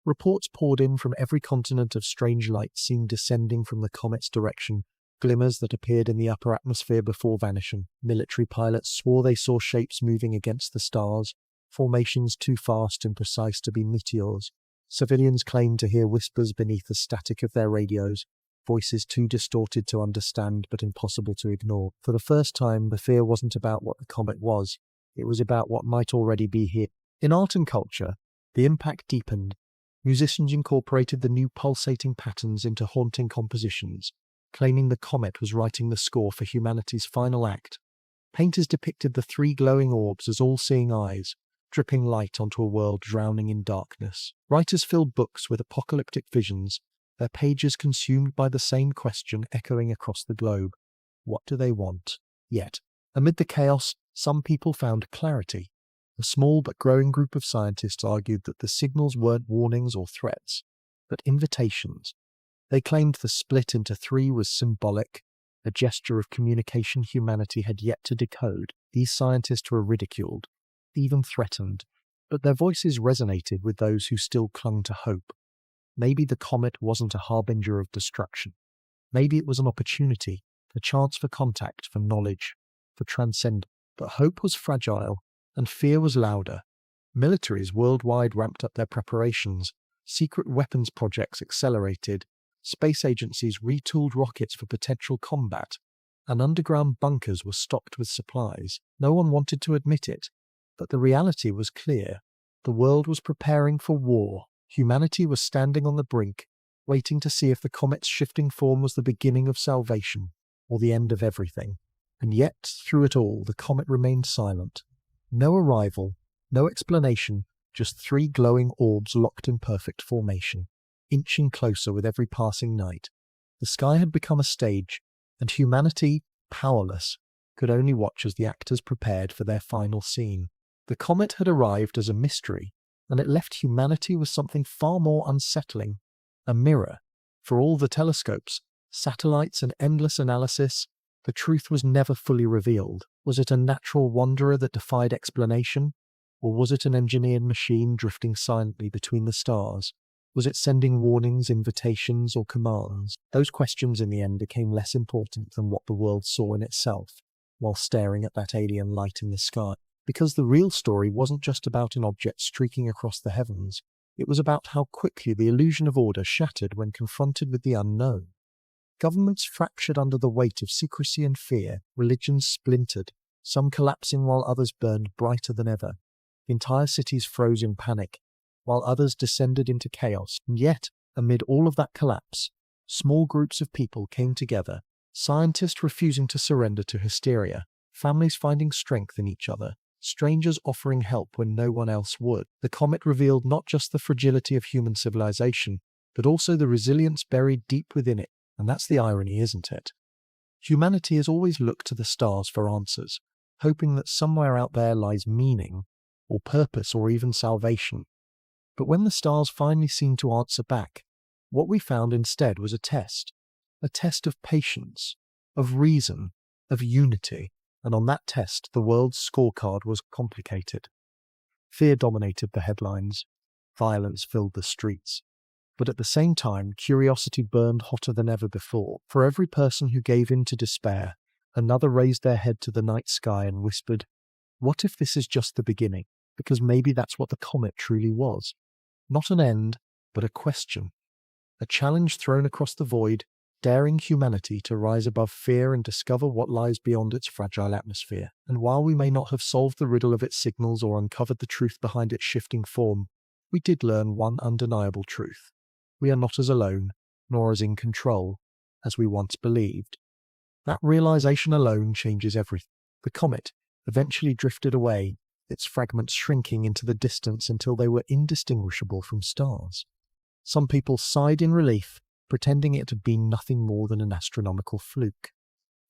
Reports poured in from every continent of strange lights seen descending from the comet's direction, glimmers that appeared in the upper atmosphere before vanishing. Military pilots swore they saw shapes moving against the stars, formations too fast and precise to be meteors. Civilians claimed to hear whispers beneath the static of their radios, voices too distorted to understand but impossible to ignore. For the first time, the fear wasn't about what the comet was, it was about what might already be here. In art and culture, the impact deepened. Musicians incorporated the new pulsating patterns into haunting compositions, claiming the comet was writing the score for humanity's final act. Painters depicted the three glowing orbs as all-seeing eyes, dripping light onto a world drowning in darkness. Writers filled books with apocalyptic visions, their pages consumed by the same question echoing across the globe. What do they want? Yet, amid the chaos, some people found clarity. A small but growing group of scientists argued that the signals weren't warnings or threats, but invitations. They claimed the split into three was symbolic, a gesture of communication humanity had yet to decode. These scientists were ridiculed, even threatened, but their voices resonated with those who still clung to hope. Maybe the comet wasn't a harbinger of destruction. Maybe it was an opportunity, a chance for contact, for knowledge, for transcendence. But hope was fragile, and fear was louder. Militaries worldwide ramped up their preparations, secret weapons projects accelerated, space agencies retooled rockets for potential combat, and underground bunkers were stocked with supplies. No one wanted to admit it, but the reality was clear. The world was preparing for war. Humanity was standing on the brink, waiting to see if the comet's shifting form was the beginning of salvation, or the end of everything. And yet, through it all, the comet remained silent. No arrival, no explanation, just three glowing orbs locked in perfect formation, inching closer with every passing night. The sky had become a stage, and humanity, powerless, could only watch as the actors prepared for their final scene. The comet had arrived as a mystery, and it left humanity with something far more unsettling, a mirror. For all the telescopes, satellites, and endless analysis, the truth was never fully revealed. Was it a natural wanderer that defied explanation? Or was it an engineered machine drifting silently between the stars? Was it sending warnings, invitations, or commands? Those questions in the end became less important than what the world saw in itself, while staring at that alien light in the sky. Because the real story wasn't just about an object streaking across the heavens, it was about how quickly the illusion of order shattered when confronted with the unknown. Governments fractured under the weight of secrecy and fear, religions splintered, some collapsing while others burned brighter than ever. Entire cities froze in panic, while others descended into chaos. And yet, amid all of that collapse, small groups of people came together, scientists refusing to surrender to hysteria, families finding strength in each other, strangers offering help when no one else would. The comet revealed not just the fragility of human civilization, but also the resilience buried deep within it. And that's the irony, isn't it? Humanity has always looked to the stars for answers, hoping that somewhere out there lies meaning, or purpose, or even salvation. But when the stars finally seemed to answer back, what we found instead was a test of patience, of reason, of unity. And on that test, the world's scorecard was complicated. Fear dominated the headlines. Violence filled the streets. But at the same time, curiosity burned hotter than ever before. For every person who gave in to despair, another raised their head to the night sky and whispered, "What if this is just the beginning?" because maybe that's what the comet truly was. Not an end, but a question. A challenge thrown across the void, daring humanity to rise above fear and discover what lies beyond its fragile atmosphere. And while we may not have solved the riddle of its signals or uncovered the truth behind its shifting form, we did learn one undeniable truth. We are not as alone, nor as in control, as we once believed. That realization alone changes everything. The comet eventually drifted away, its fragments shrinking into the distance until they were indistinguishable from stars. Some people sighed in relief, pretending it had been nothing more than an astronomical fluke.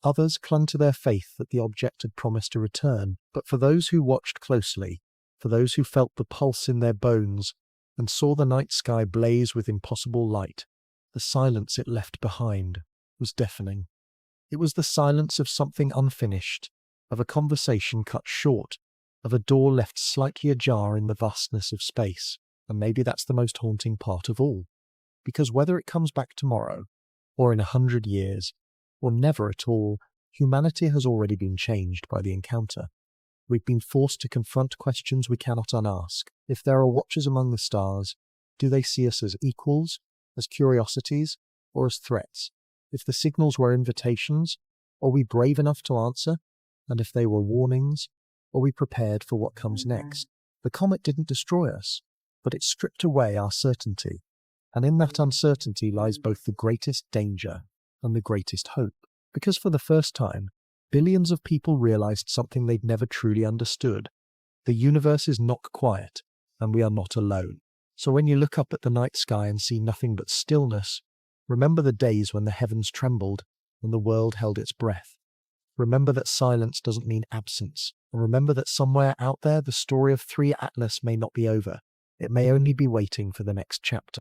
Others clung to their faith that the object had promised to return, but for those who watched closely, for those who felt the pulse in their bones and saw the night sky blaze with impossible light, the silence it left behind was deafening. It was the silence of something unfinished, of a conversation cut short, of a door left slightly ajar in the vastness of space. And maybe that's the most haunting part of all. Because whether it comes back tomorrow, or in 100 years, or never at all, humanity has already been changed by the encounter. We've been forced to confront questions we cannot unask. If there are watchers among the stars, do they see us as equals, as curiosities, or as threats? If the signals were invitations, are we brave enough to answer? And if they were warnings, are we prepared for what comes next? The comet didn't destroy us, but it stripped away our certainty. And in that uncertainty lies both the greatest danger and the greatest hope. Because for the first time, billions of people realized something they'd never truly understood. The universe is not quiet, and we are not alone. So when you look up at the night sky and see nothing but stillness, remember the days when the heavens trembled and the world held its breath. Remember that silence doesn't mean absence, and remember that somewhere out there the story of 3IATLAS may not be over. It may only be waiting for the next chapter.